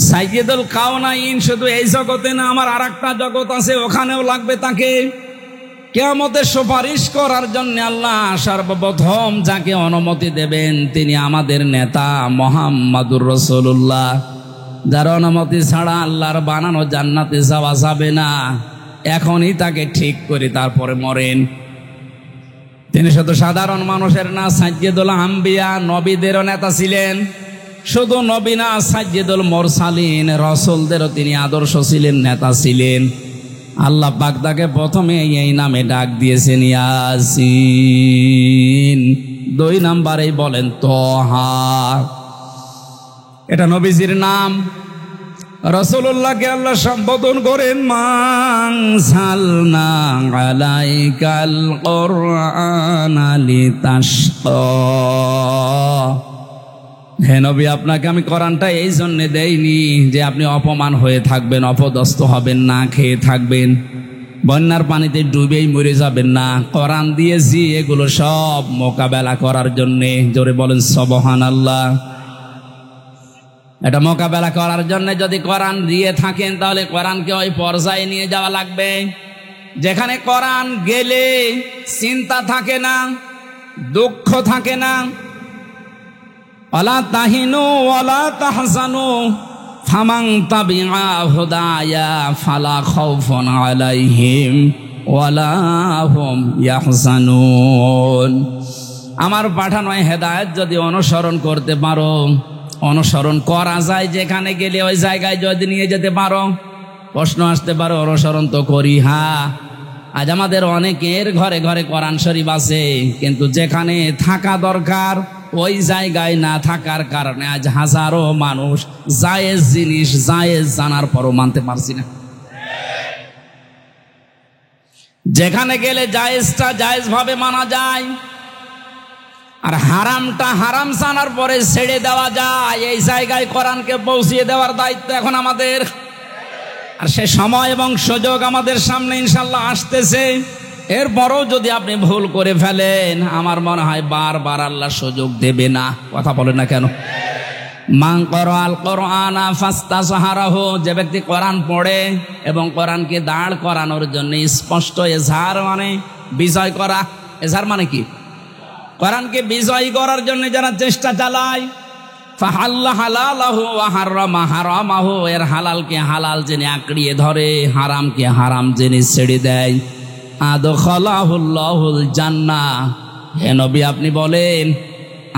[SPEAKER 1] সাইয়্যিদুল কাওনাইন শুধু এই জগতে না, আমার আরেকটা জগৎ আছে, ওখানেও লাগবে তাকে। কিয়ামতের সুপারিশ করার জন্য আল্লাহ সর্বপ্রথম যাকে অনুমতি দেবেন তিনি আমাদের নেতা মুহাম্মাদুর রাসূলুল্লাহ, যার অনুমতি ছাড়া আল্লাহর বানানো জান্নাতে যাওয়া যাবে না। এখনই তাকে ঠিক করে তারপরে মরেন। তিনি শুধু সাধারণ মানুষের না, সাইয়্যিদুল আম্বিয়া, নবীদেরও নেতা ছিলেন। শুধু নবী না, সাইয়্যিদুল মুরসালিন, রাসূলদেরও তিনি আদর্শ ছিলেন, নেতা ছিলেন। আল্লাহ পাক তাকে প্রথমে এই নামে ডাক দিয়েছেন, ইয়াসিন। 2 নম্বরেই বলেন তোহা, এটা নবীজির নাম। রাসূলুল্লাহকে আল্লাহ সম্বোধন করেন মানসালনা আলাইকাল কুরআনা লিতাশকা। হে নবী, আপনাকে আমি কোরআনটা এই জন্য দেইনি যে আপনি অপমান হয়ে থাকবেন, অপদস্থ হবেন, না খেয়ে থাকবেন, বন্যার পানিতে ডুবেই মরে যাবেন না। কোরআন দিয়েছি এগুলো সব মোকাবেলা করার জন্যে। জোরে বলেন সুবহানাল্লাহ। এটা মোকাবেলা করার জন্য যদি কোরআন দিয়ে থাকেন তাহলে কোরআনকে ওই পর্যায়ে নিয়ে যাওয়া লাগবে যেখানে কোরআন গেলে চিন্তা থাকে না, দুঃখ থাকে না। ওয়ালা তাহিনু ওয়ালা তাহজানু ফামান তাবিআ হুদায়া ফালা খাউফুন আলাইহিম ওয়ালা হুম ইয়াহজানুন। আমার পাঠানো হেদায়েত যদি অনুসরণ করতে পারো, অনুসরণ করা যায় যেখানে গেলে ওই জায়গায় যদি নিয়ে যেতে পারো। প্রশ্ন আসতে পারো, অনুসরণ তো করি। হ্যাঁ, আজ আমাদের অনেকের ঘরে ঘরে কোরআন শরীফ আছে, কিন্তু যেখানে থাকা দরকার ওই জায়গায় না থাকার কারণে আজ হাজারো মানুষ জায়েজ জিনিস জায়েজ জানার পরও মানতে পারছি না। যেখানে গেলে জায়েজটা জায়েজ ভাবে মানা যায় আর হারামটা হারাম জানার পরে ছেড়ে দেওয়া যায়, এই জায়গায় কোরআনকে পৌঁছিয়ে দেওয়ার দায়িত্ব এখন আমাদের। আর সে সময় এবং সুযোগ আমাদের সামনে ইনশাল্লাহ আসতেছে। এরপরও যদি আপনি ভুল করে ফেলেন, আমার মনে হয় বারবার আল্লাহ সুযোগ দেবে না। কথা বলেন না কেন? মান ক্বারাআল কুরআনা ফাস্তাযহারাহু, যে ব্যক্তি কোরআন পড়ে এবং কোরআনকে দাঁড় করানোর জন্য স্পষ্ট এজহার মানে বিজয় করা। এজহার মানে কি? কোরআনকে বিজয় করার জন্য যারা চেষ্টা চালায়, ফাহাল্লা হালালাহু ওয়া হারামা হারামাহু, এর হালালকে হালাল জেনে আঁকড়িয়ে ধরে, হারামকে হারাম জেনে ছেড়ে দেয়, আদখালাহুল্লাহুল জান্নাহ। হে নবী, আপনি বলেন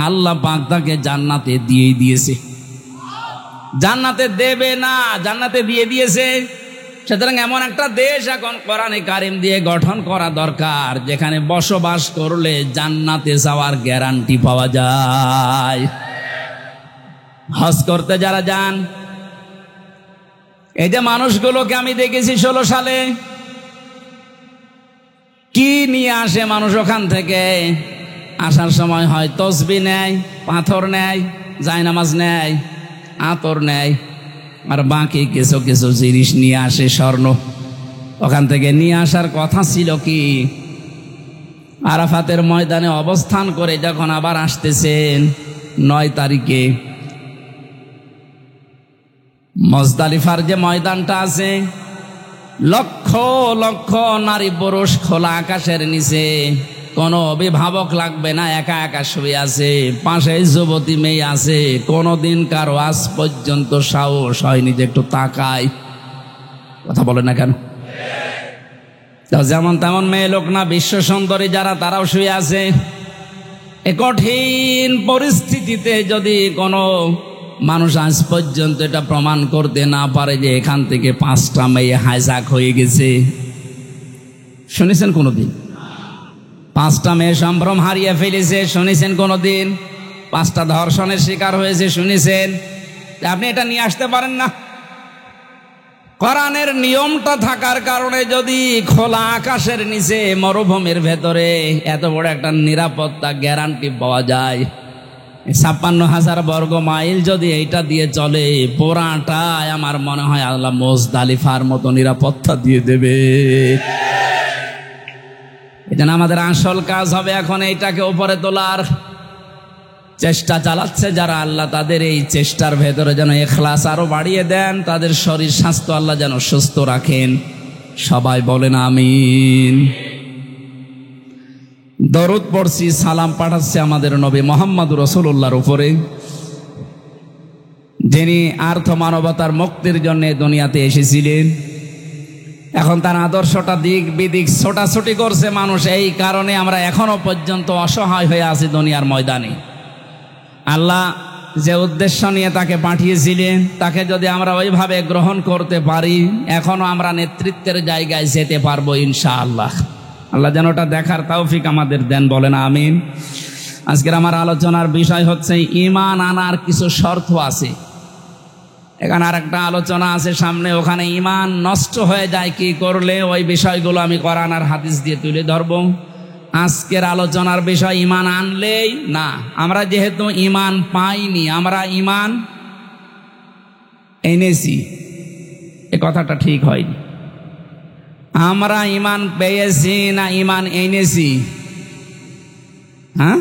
[SPEAKER 1] আল্লাহ পাক তাকে জান্নাতে দিয়ে দিয়েছে। জান্নাতে দেবে না, জান্নাতে দিয়ে দিয়েছে। সুতরাং এমন একটা দেশ এখন কোরআনে কারিম দিয়ে গঠন করা দরকার যেখানে বসবাস করলে জান্নাতে যাওয়ার গ্যারান্টি পাওয়া যায়। হজ করতে যারা যান, এই যে মানুষগুলোকে আমি দেখেছি 16 সালে কি নিয়ে আসে মানুষ ওখান থেকে। আসার সময় হয় তসবিহ নেয়, পাথর নেয়, জায়নামাজ নেয়, আতর নেয়, আর বাকি কিছু কিছু জিনিস নিয়ে আসে, স্বর্ণ। ওখান থেকে নিয়ে আসার কথা ছিল কি, আরাফাতের ময়দানে অবস্থান করে যখন আবার আসতেছেন 9 তারিখে, মুজদালিফার যে ময়দানটা আছে, লক্ষ লক্ষ নারী পুরুষ খোলা আকাশের নিচে, কোনো অভিভাবক লাগবে না, একা একা শুয়ে আছে, পাশে যুবতী মেয়ে আছে। কোনোদিন কারো আজ পর্যন্ত সাহস হয়নি যে একটু তাকায়। কথা বলে না কেন? যেমন তেমন মেয়ে লোক না, বিশ্ব সুন্দরী যারা, তারাও শুয়ে আছে। এ কঠিন পরিস্থিতিতে যদি কোনো মানুষ আজ পর্যন্ত এটা প্রমাণ করতে না পারে যে এখান থেকে 5টা মেয়ে হাইজ্যাক হয়ে গেছে, শুনেছেন কোনোদিন? 5টা মেয়ে সম্ভ্রম হারিয়ে ফেলেছে, শুনেছেন কোনোদিন? 5টা ধর্ষণের শিকার হয়েছে, শুনেছেন? আপনি এটা নিয়ে আসতে পারেন না। কোরআনের নিয়মটা থাকার কারণে যদি খোলা আকাশের নিচে মরুভূমির ভেতরে এত বড় একটা নিরাপত্তা গ্যারান্টি পাওয়া যায়, 56,000 বর্গ মাইল যদি এইটা দিয়ে চলে, পুরাটাই আমার মনে হয় আল্লাহ মুজদালিফার মতো নিরাপত্তা দিয়ে দেবে। এজন্য আমাদের আসল কাজ হবে এখন এইটাকে উপরে তোলার চেষ্টা চালাচ্ছে যারা, আল্লাহ তাদের এই চেষ্টার ভেতরে যেন ইখলাস আরো বাড়িয়ে দেন, তাদের শরীর স্বাস্থ্য আল্লাহ যেন সুস্থ রাখেন। সবাই বলেন আমিন। দরুদ পড়ছি, সালাম পাঠাচ্ছে আমাদের নবী মুহাম্মদুর রাসূলুল্লাহর উপরে, যিনি আর্থ মানবতার মুক্তির জন্য দুনিয়াতে এসেছিলেন। এখন তার আদর্শটা দিক বিদিক ছোটাছুটি করছে মানুষ, এই কারণে আমরা এখনো পর্যন্ত অসহায় হয়ে আছি দুনিয়ার ময়দানে। আল্লাহ যে উদ্দেশ্য নিয়ে তাকে পাঠিয়েছিলেন তাকে যদি আমরা ওইভাবে গ্রহণ করতে পারি, এখনো আমরা নেতৃত্বের জায়গায় যেতে পারবো ইনশাআল্লাহ। আল্লাহ যেন ওটা দেখার তৌফিক আমাদের দেন, বলেন আমিন। আজকের আমার আলোচনার বিষয় হচ্ছে ঈমান আনার কিছু শর্ত আছে। এখানে আর একটা আলোচনা আছে সামনে, ওখানে ঈমান নষ্ট হয়ে যায় কি করলে, ওই বিষয়গুলো আমি কোরআন আর হাদিস দিয়ে তুলে ধরবো। আজকের আলোচনার বিষয় ঈমান আনলেই না, আমরা যেহেতু ঈমান পাইনি, আমরা ঈমান এনেছি, এ কথাটা ঠিক হয়নি। আমরা ঈমান পেয়েছি না ঈমান এনেছি? হ্যাঁ,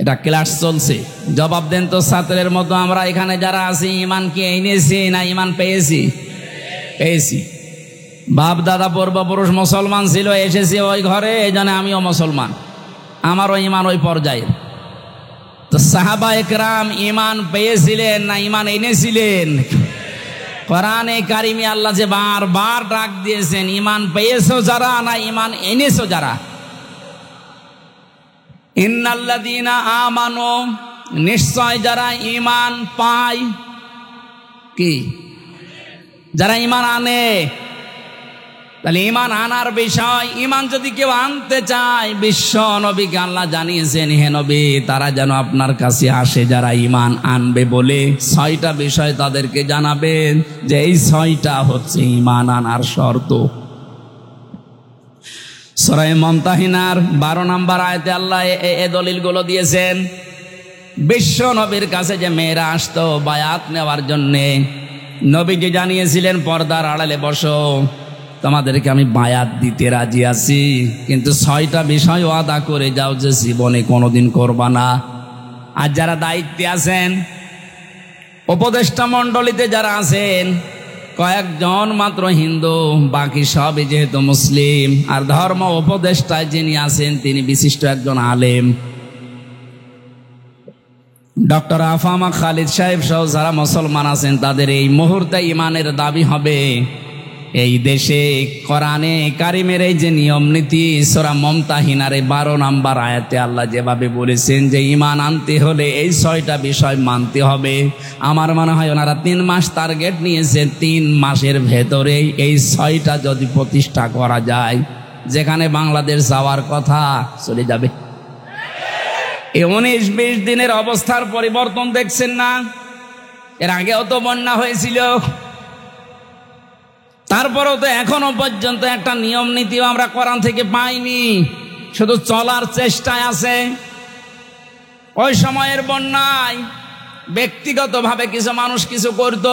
[SPEAKER 1] এটা ক্লাস চলছে, জবাব দেন তো ছাত্রের মতো। আমরা এখানে যারা আছি ঈমান কি এনেছি না ঈমান পেয়েছি? পেয়েছি। বাপ দাদা পূর্বপুরুষ মুসলমান ছিল, এসেছি ওই ঘরে, এই জন্য আমিও মুসলমান, আমারও ঈমান ওই পর্যায়ের। তো সাহাবা একরাম ঈমান পেয়েছিলেন না ঈমান এনেছিলেন? কোরআনে কারিমে আল্লাহ যে বারবার ডাক দিয়েছেন, ঈমান পেয়েছো যারা না ঈমান এনেছো যারা। ইন্নাল্লাযীনা আমানু, নিশ্চয় যারা ঈমান পায়, কি যারা ঈমান আনে। তাহলে ঈমান আনার বিষয়, ঈমান যদি কেউ আনতে চায়, বিশ্ব নবীকে আল্লাহ জানিয়েছেন, হে নবী তারা যেন আপনার কাছে আসে যারা ঈমান আনবে বলে 6টা বিষয় তাদেরকে জানাবেন, যে এই 6টা হচ্ছে ঈমান আনার শর্ত। সূরা মুমতাহিনার 12 নম্বর আয়াতে আল্লাহ এই দলিলগুলো দিয়েছেন। বিশ্ব নবীর কাছে যে মেয়েরা আসতো বায়াত নেওয়ার জন্যে, নবীজি জানিয়েছিলেন পর্দার আড়ালে বসো, তোমাদেরকে আমি বায়াত দিতে রাজি আছি, কিন্তু 6টা বিষয় ওয়াদা করে যাও যে জীবনে কোনোদিন করবা না। আর যারা দায়িত্বে আছেন, উপদেষ্টা মণ্ডলীতে যারা আছেন, কয়েকজন মাত্র হিন্দু, বাকি সবই যেহেতু মুসলিম। আর ধর্ম উপদেষ্টায় যিনি আছেন তিনি বিশিষ্ট একজন আলেম, ডক্টর আফামা খালিদ সাহেব সহ যারা মুসলমান আছেন, তাদের এই মুহূর্তে ঈমানের দাবি হবে এই দেশে কোরআনে কারিমের এই যে নিয়ম নীতি, সূরা মুমতাহিনার 12 নম্বর আয়াতে আল্লাহ যেভাবে বলেছেন যে ঈমান আনতে হলে এই 6টা বিষয় মানতে হবে। আমার মনে হয় ওনারা 3 মাস টার্গেট নিয়েছেন, 3 মাসের ভেতরে এই 6টা যদি প্রতিষ্ঠা করা যায়, যেখানে বাংলাদেশ যাওয়ার কথা চলে যাবে। এই 19-20 দিনের অবস্থার পরিবর্তন দেখছেন না? এর আগেও তো বন্যা হয়েছিল, তারপরেও তো এখনো পর্যন্ত একটা নিয়ম নীতিও আমরা কোরআন থেকে পাইনি, শুধু চলার চেষ্টায় আছে। ওই সময়ের বন্যায় ব্যক্তিগতভাবে কিছু মানুষ কিছু করত,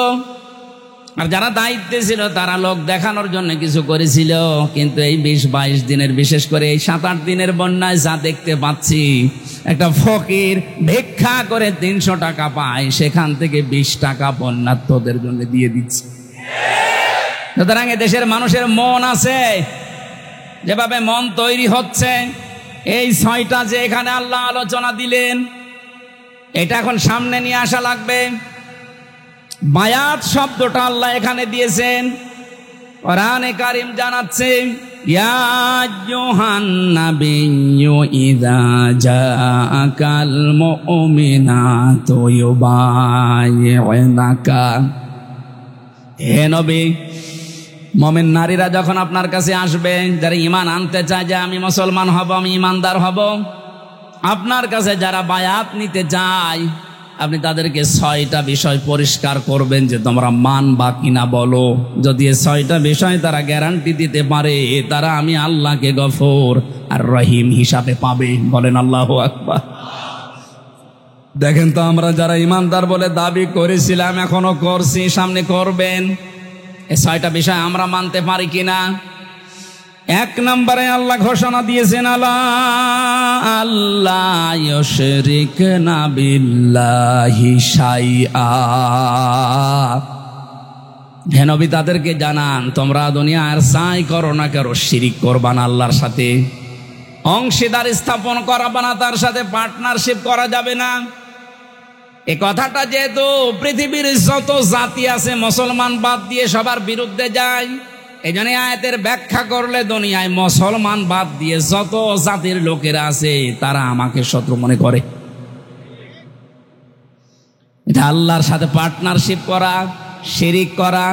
[SPEAKER 1] আর যারা দায়িত্বে ছিল তারা লোক দেখানোর জন্য কিছু করেছিল। কিন্তু এই 20-22 দিনের, বিশেষ করে এই 7-8 দিনের বন্যায় যা দেখতে পাচ্ছি, একটা ফকির ভিক্ষা করে 300 টাকা পায়, সেখান থেকে 20 টাকা বন্যার্থদের জন্য দিয়ে দিচ্ছে। সুতরাং দেশের মানুষের মন আছে, যেভাবে মন তৈরি হচ্ছে, এই 6টা যে এখানে আল্লাহ আলোচনা দিলেন, এটা এখন সামনে নিয়ে আসা লাগবে। বায়াত শব্দটা আল্লাহ এখানে দিয়েছেন, কোরআনে কারিম জানাচ্ছে ইয়া আইয়ুহান নাবিয়্যু ইযা জাআকাল মুমিনাতু ইউবাইয়ুনাকা। হে নবী, মুমিন নারীরা যখন আপনার কাছে আসবে, যারা ঈমান আনতে চায় যে আমি মুসলমান হব, আমি ঈমানদার হব, আপনার কাছে যারা বায়াত নিতে চায়, আপনি তাদেরকে 6টা বিষয় পরিষ্কার করবেন যে তোমরা মানবা কিনা বলো। যদি এই 6টা বিষয় তারা গ্যারান্টি দিতে পারে, তারা আমি আল্লাহকে গফুর আর রহিম হিসাবে পাবে। বলেন আল্লাহু আকবার। দেখেন তো, আমরা যারা ঈমানদার বলে দাবি করেছিলাম, এখনো করছি, সামনে করবেন, এই 6টা বিষয় আমরা মানতে পারি কিনা। 1 নম্বরে আল্লাহ ঘোষণা দিয়েছেন, আল্লাহ ইউশরিকনা বিল্লাহি শাইআ। হে নবী, তাদেরকে জানান তোমরা দুনিয়ার যাই করো না কেন, শিরিক করবা না আল্লাহর সাথে, অংশীদার স্থাপন করাবা না, তার সাথে পার্টনারশিপ করা যাবে না। এই কথাটা যেহেতু পৃথিবীর যত জাতি আছে মুসলমান বাদ দিয়ে সবার বিরুদ্ধে যায়, এই জন্য আয়াতের ব্যাখ্যা করলে দুনিয়ায় মুসলমান বাদ দিয়ে যত জাতির লোকেরা আছে তারা আমাকে শত্রু মনে করে। এটা আল্লাহর সাথে পার্টনারশিপ করা, শিরিক করা,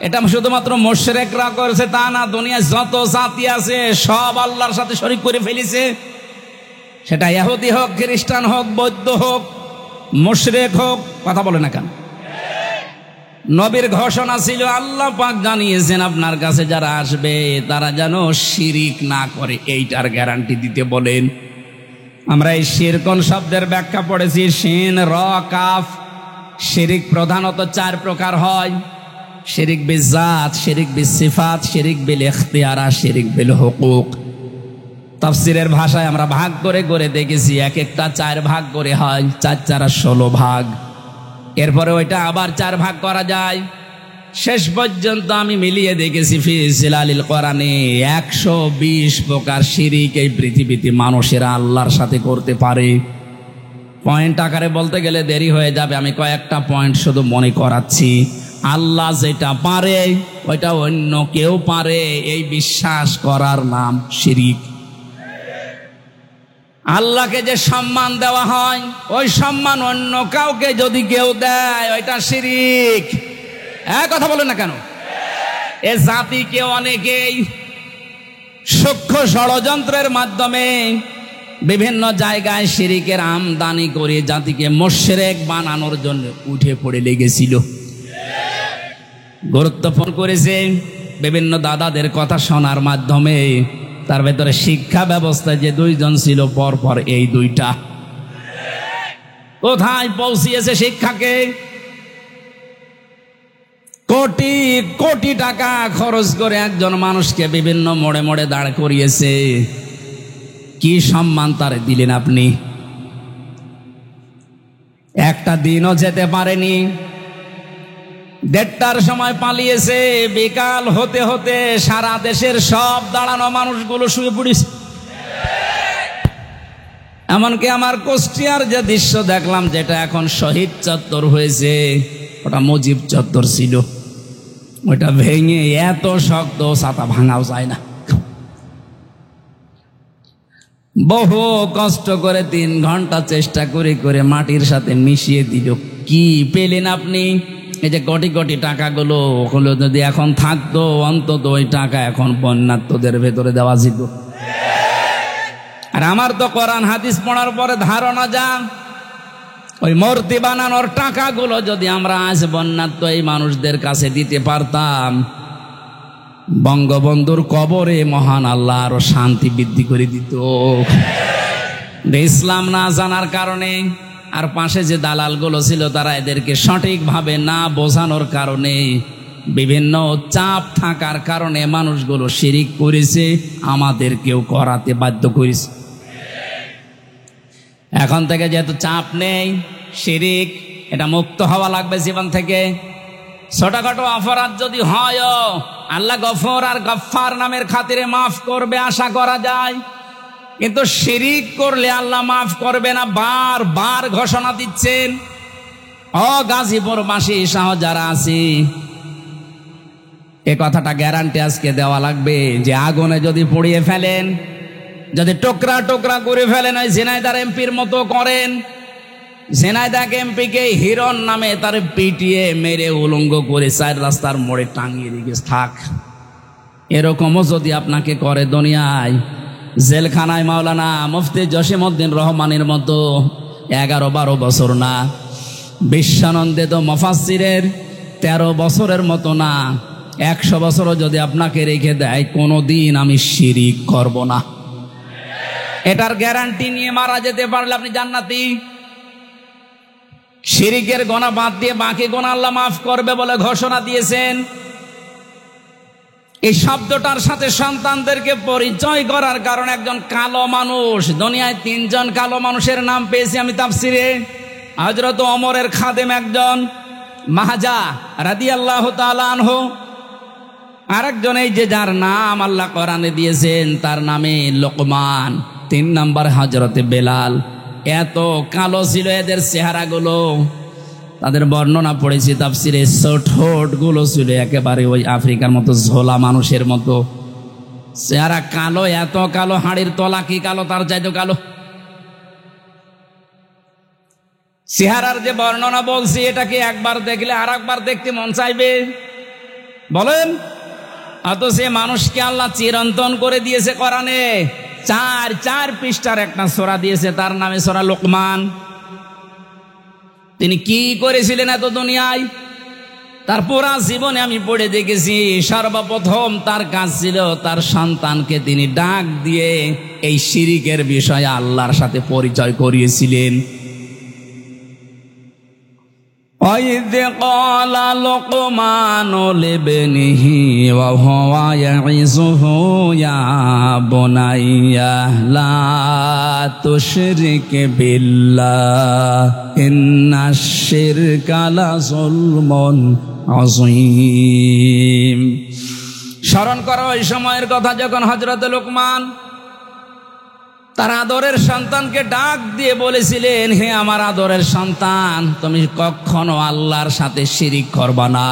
[SPEAKER 1] এটা শুধুমাত্র মুশরিকরা করেছে তা না, দুনিয়ায় যত জাতি আছে সব আল্লাহর সাথে শরীক করে ফেলেছে। সেটা ইহুদি হোক, খ্রিস্টান হোক, বৌদ্ধ হোক, মুশরিক হোক, কথা বলে না কেন? নবীর ঘোষণা ছিল, আল্লাহ পাক জানিয়েছেন আপনার কাছে যারা আসবে তারা যেন শিরিক না করে, এইটার গ্যারান্টি দিতে বলেন। আমরা এই শিরকুন শব্দের ব্যাখ্যা পড়েছি, শিন র কাফ। শিরিক প্রধানত 4 প্রকার হয়: শিরিক বিজাত, শিরিক বিসিফাত, শিরিক বিল ইখতিয়ারা, শিরিক বিল হুকুক। তাফসীরের ভাষায় আমরা ভাগ করে করে দেখেছি, এক একটা 4 ভাগ করে হয়, 4 4 16 ভাগ। এরপরে ওইটা আবার 4 ভাগ করা যায়। শেষ পর্যন্ত আমি মিলিয়ে দেখেছি ফি জিলালিল কোরআনে 120 প্রকার শিরিক এই পৃথিবীতে মানুষেরা আল্লাহর সাথে করতে পারে। পয়েন্ট আকারে বলতে গেলে দেরি হয়ে যাবে, আমি কয়েকটা পয়েন্ট শুধু মনে করাচ্ছি। আল্লাহ যেটা পারে ওইটা অন্য কেউ পারে, এই বিশ্বাস করার নাম শিরিক। আল্লাহকে যে সম্মান দেওয়া হয়, ওই সম্মান অন্য কাউকে যদি কেউ দেয় ওইটা শিরিক। কথা বলেন না কেন? এ জাতিকে অনেকেই সূক্ষ্ম ষড়যন্ত্রের মাধ্যমে বিভিন্ন জায়গায় শিরিকের আমদানি করে জাতিকে মুশরিক বানানোর জন্য উঠে পড়ে লেগেছিল, গুরুত্বপূর্ণ করেছে বিভিন্ন দাদাদের কথা শোনার মাধ্যমে। তার ভেতরে শিক্ষা ব্যবস্থায় যে 2 জন ছিল পরপর, এই 2টা কোথায় পৌঁছিয়েছে শিক্ষাকে? কোটি কোটি টাকা খরচ করে একজন মানুষকে বিভিন্ন মোড়ে মোড়ে দাঁড় করিয়েছে। কি সম্মান তারে দিলেন আপনি? একটা দিনও যেতে পারেনি, 1:30টার সময় পালিয়েছে, বিকাল হতে হতে সারা দেশের সব দাঁড়ানো মানুষগুলো শুয়ে পড়েছে। এমনকি আমার কুষ্টিয়ার যে দৃশ্য দেখলাম, যেটা এখন শহীদ চত্বর হয়েছে, ওটা মুজিব চত্বর ছিল। ওইটা ভেঙে এত শক্ত, ছাতা ভাঙাও যায় না। বহু কষ্ট করে 3 ঘন্টা চেষ্টা করে করে মাটির সাথে মিশিয়ে দিল। কি পেলেন আপনি? এই যে কোটি কোটি টাকাগুলো, ওগুলো যদি এখন থাকতো, অন্তত ওই টাকা এখন বন্যার্থদের ভেতরে দেওয়া যেত। আর আমার তো কোরআন হাদিস পড়ার পরে ধারণা যা, ওই মূর্তি বানানোর টাকাগুলো যদি আমরা আজ বন্যার্থ এই মানুষদের কাছে দিতে পারতাম, বঙ্গবন্ধুর কবরে মহান আল্লাহ আরো শান্তি বৃদ্ধি করে দিত। ইসলাম না জানার কারণে, আর পাশে যে দালালগুলো ছিল তারা এদেরকে সঠিকভাবে না বোঝানোর কারণে, বিভিন্ন চাপ থাকার কারণে মানুষগুলো শিরিক করেছে, আমাদেরকেও করাতে বাধ্য করেছে। এখন থেকে যেহেতু চাপ নেই, শিরিক এটা মুক্ত হওয়া লাগবে জীবন থেকে। ছোটখাটো অপরাধ যদি হয়, আল্লাহ গফর আর গফফার নামের খাতিরে মাফ করবে আশা করা যায়, কিন্তু শিরিক করলে আল্লাহ মাফ করবে না, বারবার ঘোষণা দিচ্ছেন। গাজীপুরবাসী সহ যারা আছি, এ কথাটা গ্যারান্টি আজকে দেওয়া লাগবে যে আগুনে যদি পুড়িয়ে ফেলেন, যদি টুকরা টুকরা করে ফেলেন, ওই ঝিনাইদহ এমপির মতো করেন, ঝিনাইদহ এমপিকে হিরণ নামে তার পিটিয়ে মেরে উলঙ্গ করে 4 রাস্তার মোড়ে টাঙিয়ে রেখে থাক, এরকমও যদি আপনাকে করে দুনিয়ায়, জেলখানায় মাওলানা মুফতি জসিমউদ্দিন রহমানের মতো 11-12 বছর না, বিশ্বানন্দিত মুফাসসিরের 13 বছরের মতো না, 100 বছরও যদি আপনাকে রেখে দেয়, কোনোদিন আমি শিরিক করব না, এটার গ্যারান্টি নিয়ে মারা যেতে পারলে আপনি জান্নাতি। শিরিকের গোনা বাদ দিয়ে বাকি গোনা আল্লাহ মাফ করবে বলে ঘোষণা দিয়েছেন। এই শব্দটার সাথে সন্তানদেরকে পরিচয় করার কারণে একজন কালো মানুষ, দুনিয়ায় 3 জন কালো মানুষের নাম পেয়েছি আমি তাফসিরে। হযরত ওমরের খাদেম একজন মাহাজা রাদিয়াল্লাহু তাআলা আনহু, আরেকজন এই যে যার নাম আল্লাহ কোরআনে দিয়েছেন তার নামে লোকমান, 3 নম্বর হযরতে বেলাল। এত কালো ছিল এদের চেহারাগুলো, তাদের বর্ণনা পড়েছি তাফসিরে। ঠোঁটগুলো ছিল একেবারে ওই আফ্রিকার মতো ঝোলা মানুষের মতো চেহারা, কালো, এত কালো, হাড়ির তলা কি কালো, তার চাইতে কালো চেহারার যে বর্ণনা বলছি, এটাকে একবার দেখলে আর একবার দেখতে মন চাইবে বলেন? অত সে মানুষকে আল্লাহ চিরন্তন করে দিয়েছে কোরআনে, 4 পৃষ্ঠার একটা সূরা দিয়েছে, তার নামে সূরা লোকমান। তিনি কি করেছিলেন এত দুনিয়ায়, তার পুরা জীবনে আমি পড়ে দেখেছি, সর্বপ্রথম তার কাজ ছিল তার সন্তানকে তিনি ডাক দিয়ে এই শিরিকের বিষয়ে আল্লাহর সাথে পরিচয় করিয়েছিলেন। وَإِذْ قَالَ لُقْمَانُ لِابْنِهِ وَهُوَ يَعِظُهُ يَا بُنَيَّ لَا تُشْرِكْ بِاللَّهِ إِنَّ الشِّرْكَ لَظُلْمٌ عَظِيمٌ। স্মরণ করো ওই সময়ের কথা যখন হযরত লোকমান তার আদরের সন্তানকে ডাক দিয়ে বলেছিলেন, হে আমার আদরের সন্তান, তুমি কখনো আল্লাহর সাথে শিরিক করবা না,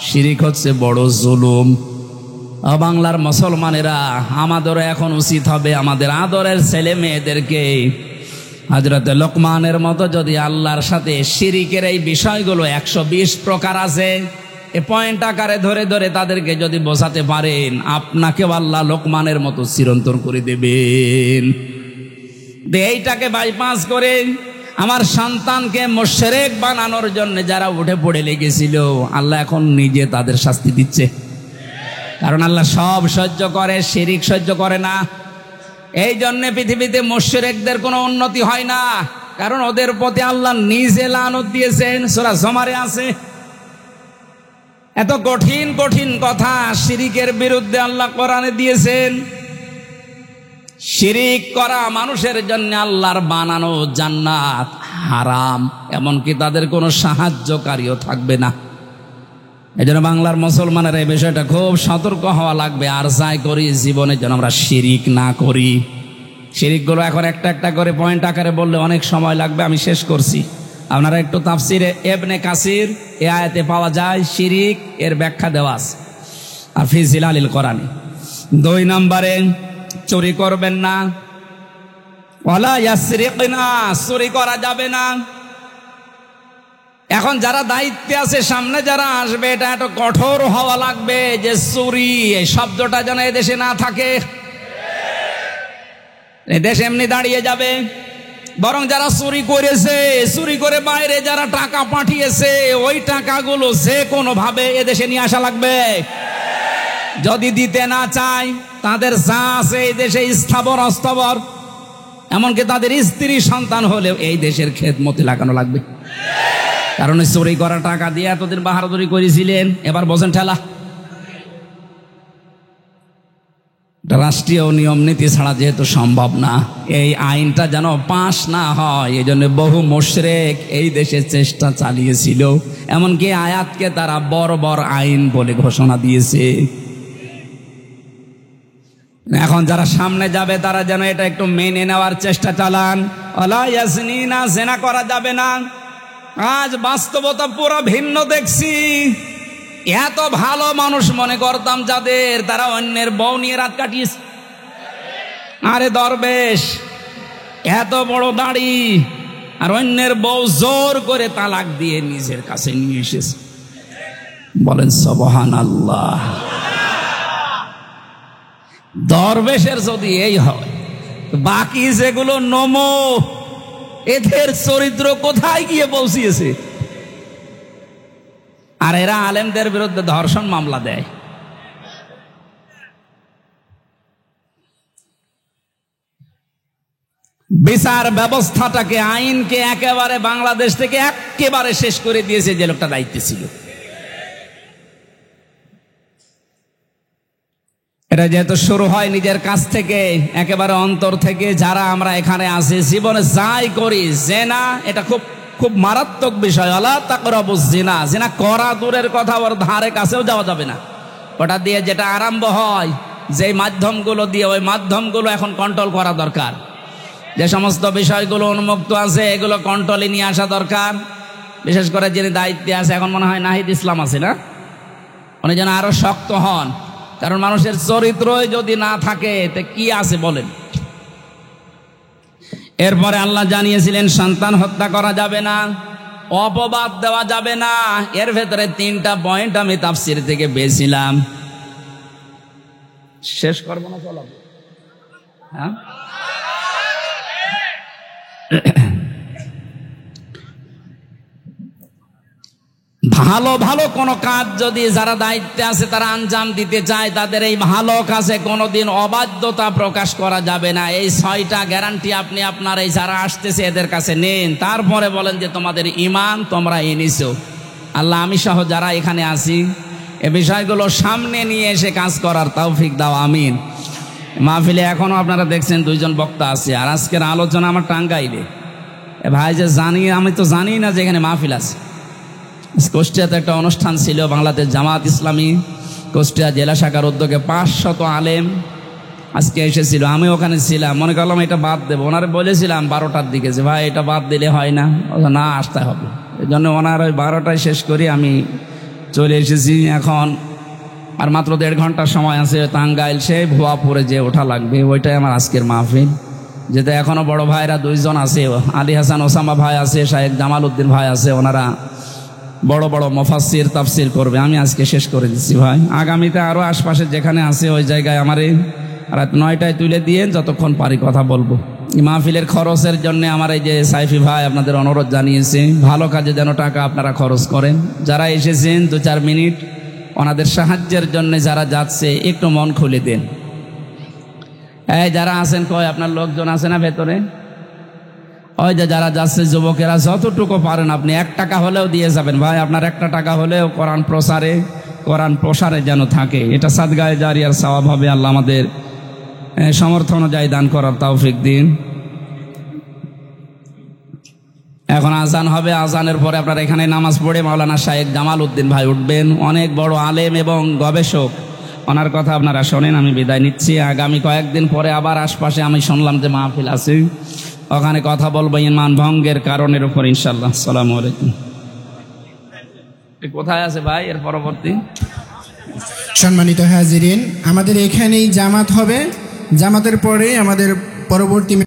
[SPEAKER 1] শিরিক হচ্ছে বড় জুলুম। বাংলার মুসলমানেরা, আমাদেরও এখন উচিত হবে আমাদের আদরের ছেলে মেয়েদেরকে হযরত লোকমানের মতো যদি আল্লাহর সাথে শিরিকের এই বিষয়গুলো 120 প্রকার আছে, এ পয়েন্ট আকারে ধরে ধরে তাদেরকে যদি বোঝাতে পারেন, আপনাকেও আল্লাহ লোকমানের মতো চিরন্তন করে দেবেন। এইটাকে বাইপাস করে আমার সন্তানকে মুশরিক বানানোর জন্য যারা উঠে পড়ে লেগেছিল, আল্লাহ এখন নিজে তাদের শাস্তি দিচ্ছে। কারণ আল্লাহ সব সহ্য করে, শিরিক সহ্য করে না। এই জন্য পৃথিবীতে মুশরিকদের কোনো উন্নতি হয় না, কারণ ওদের প্রতি আল্লাহ নিজে লানত দিয়েছেন, সূরা জুমারে আছে। এত কঠিন কঠিন কথা শিরিকের বিরুদ্ধে আল্লাহ কোরআনে দিয়েছেন। শিরিক করা মানুষের জন্য আল্লাহর বানানো জান্নাত হারাম, এমনকি তাদের কোনো সাহায্যকারীও থাকবে না। এজন্য বাংলার মুসলমানের এই বিষয়টা খুব সতর্ক হওয়া লাগবে। আর যাই করি জীবনে যেন আমরা শিরিক না করি। শিরিকগুলো এখন একটা একটা করে পয়েন্ট আকারে বললে অনেক সময় লাগবে, আমি শেষ করছি। আপনারা একটু তাফসিরে ইবনে কাসির এই আয়াতে পাওয়া যায় শিরিক, এর ব্যাখ্যা দেওয়া আছে। আর ফি জিলালিল কোরআনে 2 নম্বরে চুরি করবেন না, ওয়ালা ইয়াসরিকনা, চুরি করা যাবে না। এখন যারা দায়িত্বে আছে, সামনে যারা আসবে, এটা একটু কঠোর হওয়া লাগবে যে চুরি এই শব্দটা যেন এদেশে না থাকে। এদেশ এমনি দাঁড়িয়ে যাবে। বরং যারা চুরি করেছে, চুরি করে বাইরে যারা টাকা পাঠিয়েছে, ওই টাকাগুলো যে কোনো ভাবে এদেশে নিয়ে আসা লাগবে। যদি দিতে না চায়, তাদের যা আছে এই দেশে স্থাবর অস্থাবর, এমনকি তাদের স্ত্রী সন্তান হলেও এই দেশের খেদমতে লাগানো লাগবে। কারণ চুরি করা টাকা দিয়ে এতদিন বাহাদুরি করেছিলেন, এবার বোঝেন ঠেলা। রাষ্ট্রীয় নিয়ম নীতি ছাড়া যেহেতু সম্ভব না, এই আইনটা যেন পাশ না হয়, এই জন্য বহু মুশরিক এই দেশে চেষ্টা চালিয়েছিল, এমনকি আয়াতকে তারা বর্বর আইন বলে ঘোষণা দিয়েছে। এখন যারা সামনে যাবে তারা যেন এটা একটু মেনে নেওয়ার চেষ্টা চালান। ওয়ালা ইয়াজনিনা, জিনা করা যাবে না। আজ বাস্তবতা পুরো ভিন্ন দেখছি। এত ভালো মানুষ মনে করতাম যাদের, তারা অন্যের বউ নিয়ে রাত কাটিয়েছে। আরে দরবেশ, এত বড় দাড়ি, আর অন্যের বউ জোর করে তালাক দিয়ে নিজের কাছে নিয়ে এসেছে। বলেন সুবহানাল্লাহ। দরবেশের যদি এই হয়, বাকি যেগুলো নমো, এদের চরিত্র কোথায় গিয়ে পৌঁছিয়েছে? আর এরা আলেমদের বিরুদ্ধে ধর্ষণ মামলা দেয়। বিচার ব্যবস্থাটাকে, আইনকে একেবারে বাংলাদেশ থেকে একেবারে শেষ করে দিয়েছে যে লোকটা দায়িত্বে ছিল। এটা যেহেতু শুরু হয় নিজের কাছ থেকে, একেবারে অন্তর থেকে, যারা আমরা এখানে আছি জীবনে যাই করি, জেনা এটা খুব খুব মারাত্মক বিষয়। আলা তাকরাবুজ জিনা, জিনা করা দূরের কথা, ওর ধারে কাছেও যাওয়া যাবে না। ওটা দিয়ে যেটা আরম্ভ হয়, যে মাধ্যমগুলো দিয়ে, ওই মাধ্যমগুলো এখন কন্ট্রোল করা দরকার। যে সমস্ত বিষয়গুলো উন্মুক্ত আছে, এগুলো কন্ট্রোলে নিয়ে আসা দরকার। বিশেষ করে যিনি দায়িত্বে আছে, এখন মনে হয় নাহিদ ইসলাম আছে না, উনি যেন আরো শক্ত হন। কারণ মানুষের চরিত্রই যদি না থাকে, তে কি আছে বলেন? এরপরে আল্লাহ জানিয়েছিলেন সন্তান হত্যা করা যাবে না, অপবাদ দেওয়া যাবে না। এর ভেতরে 3টা পয়েন্ট আমি তাফসীর থেকে পেয়েছিলাম। শেষ করবো না, চলো। হ্যাঁ, ভালো ভালো কোনো কাজ যদি যারা দায়িত্বে আছে তারা আঞ্জাম দিতে চায়, তাদের এই ভালো কাজে কোনোদিন অবাধ্যতা প্রকাশ করা যাবে না। এই 6টা গ্যারান্টি আপনি আপনার এই যারা আসতেছে এদের কাছে নেন। তারপরে বলেন যে তোমাদের ঈমান তোমরা এনেছো। আল্লাহ আমি সহ যারা এখানে আছি, এই বিষয়গুলো সামনে নিয়ে এসে কাজ করার তৌফিক দাও, আমিন। মাহফিলে এখনো আপনারা দেখছেন 2 জন বক্তা আছে, আর আজকের আলোচনা আমার টাঙ্গাইলে। ভাই যে জানি, আমি তো জানি না যে এখানে মাহফিল আছে। কুষ্টিয়াতে একটা অনুষ্ঠান ছিল, বাংলাদেশ জামাত ইসলামী কুষ্টিয়া জেলা শাখার উদ্যোগে 500 আলেম আজকে এসেছিল। আমি ওখানে ছিলাম, মনে করলাম এটা বাদ দেবো। ওনারে বলেছিলাম 12টার দিকে যে ভাই এটা বাদ দিলে হয় না, না আসতে হবে। এই জন্য ওনার ওই 12টায় শেষ করি আমি চলে এসেছি। এখন আর মাত্র 1.5 ঘন্টার সময় আছে। টাঙ্গাইল সেই ভুয়াপুরে যে ওঠা লাগবে, ওইটাই আমার আজকের মাহফিল। যেটা এখনো বড় ভাইরা 2 জন আছে, আলী হাসান ওসামা ভাই আছে, শাহেক জামাল উদ্দিন ভাই আছে, ওনারা বড় বড় মুফাসসির তাফসীর করবে। আমি আজকে শেষ করে দিচ্ছি ভাই। আগামীতে আরো আশপাশে যেখানে আছে ওই জায়গায় আমার রাত 9টায় তুলে দিয়ে যতক্ষণ পারি কথা বলবো। মাহফিলের খরচের জন্য আমার এই যে সাইফি ভাই আপনাদের অনুরোধ জানিয়েছে, ভালো কাজে যেন টাকা আপনারা খরচ করেন। যারা এসেছেন 2-4 মিনিট ওনাদের সাহায্যের জন্য, যারা যাচ্ছে একটু মন খুলে দেন। এই যারা আছেন, কয় আপনার লোকজন আছে না ভেতরে? ওই যে যারা যাচ্ছে যুবকেরা, যতটুকু পারেন আপনি 1 টাকা হলেও দিয়ে যাবেন ভাই। আপনার 1টা টাকা হলেও কোরআন প্রসারে যেন থাকে, এটা সাদগায়ে জারিয়ার সওয়াব হবে। আল্লাহ আমাদের সামর্থ্য অনুযায়ী দান করার তৌফিক দিন। এখন আজান হবে, আজানের পরে আপনার এখানে নামাজ পড়ে মাওলানা শাহেক জামাল উদ্দিন ভাই উঠবেন, অনেক বড় আলেম এবং গবেষক। ওনার কথা আপনারা শোনেন। আমি বিদায় নিচ্ছি। আগামী কয়েকদিন পরে আবার আশপাশে আমি শুনলাম যে মাহফিল আছে, ওখানে কথা বলবো ঈমান ভঙ্গের কারণের উপর ইনশাআল্লাহ। আসসালামু আলাইকুম। কোথায় আছে ভাই এর পরবর্তী?
[SPEAKER 2] সম্মানিত হাজিরিন, আমাদের এখানেই জামাত হবে। জামাতের পরে আমাদের পরবর্তী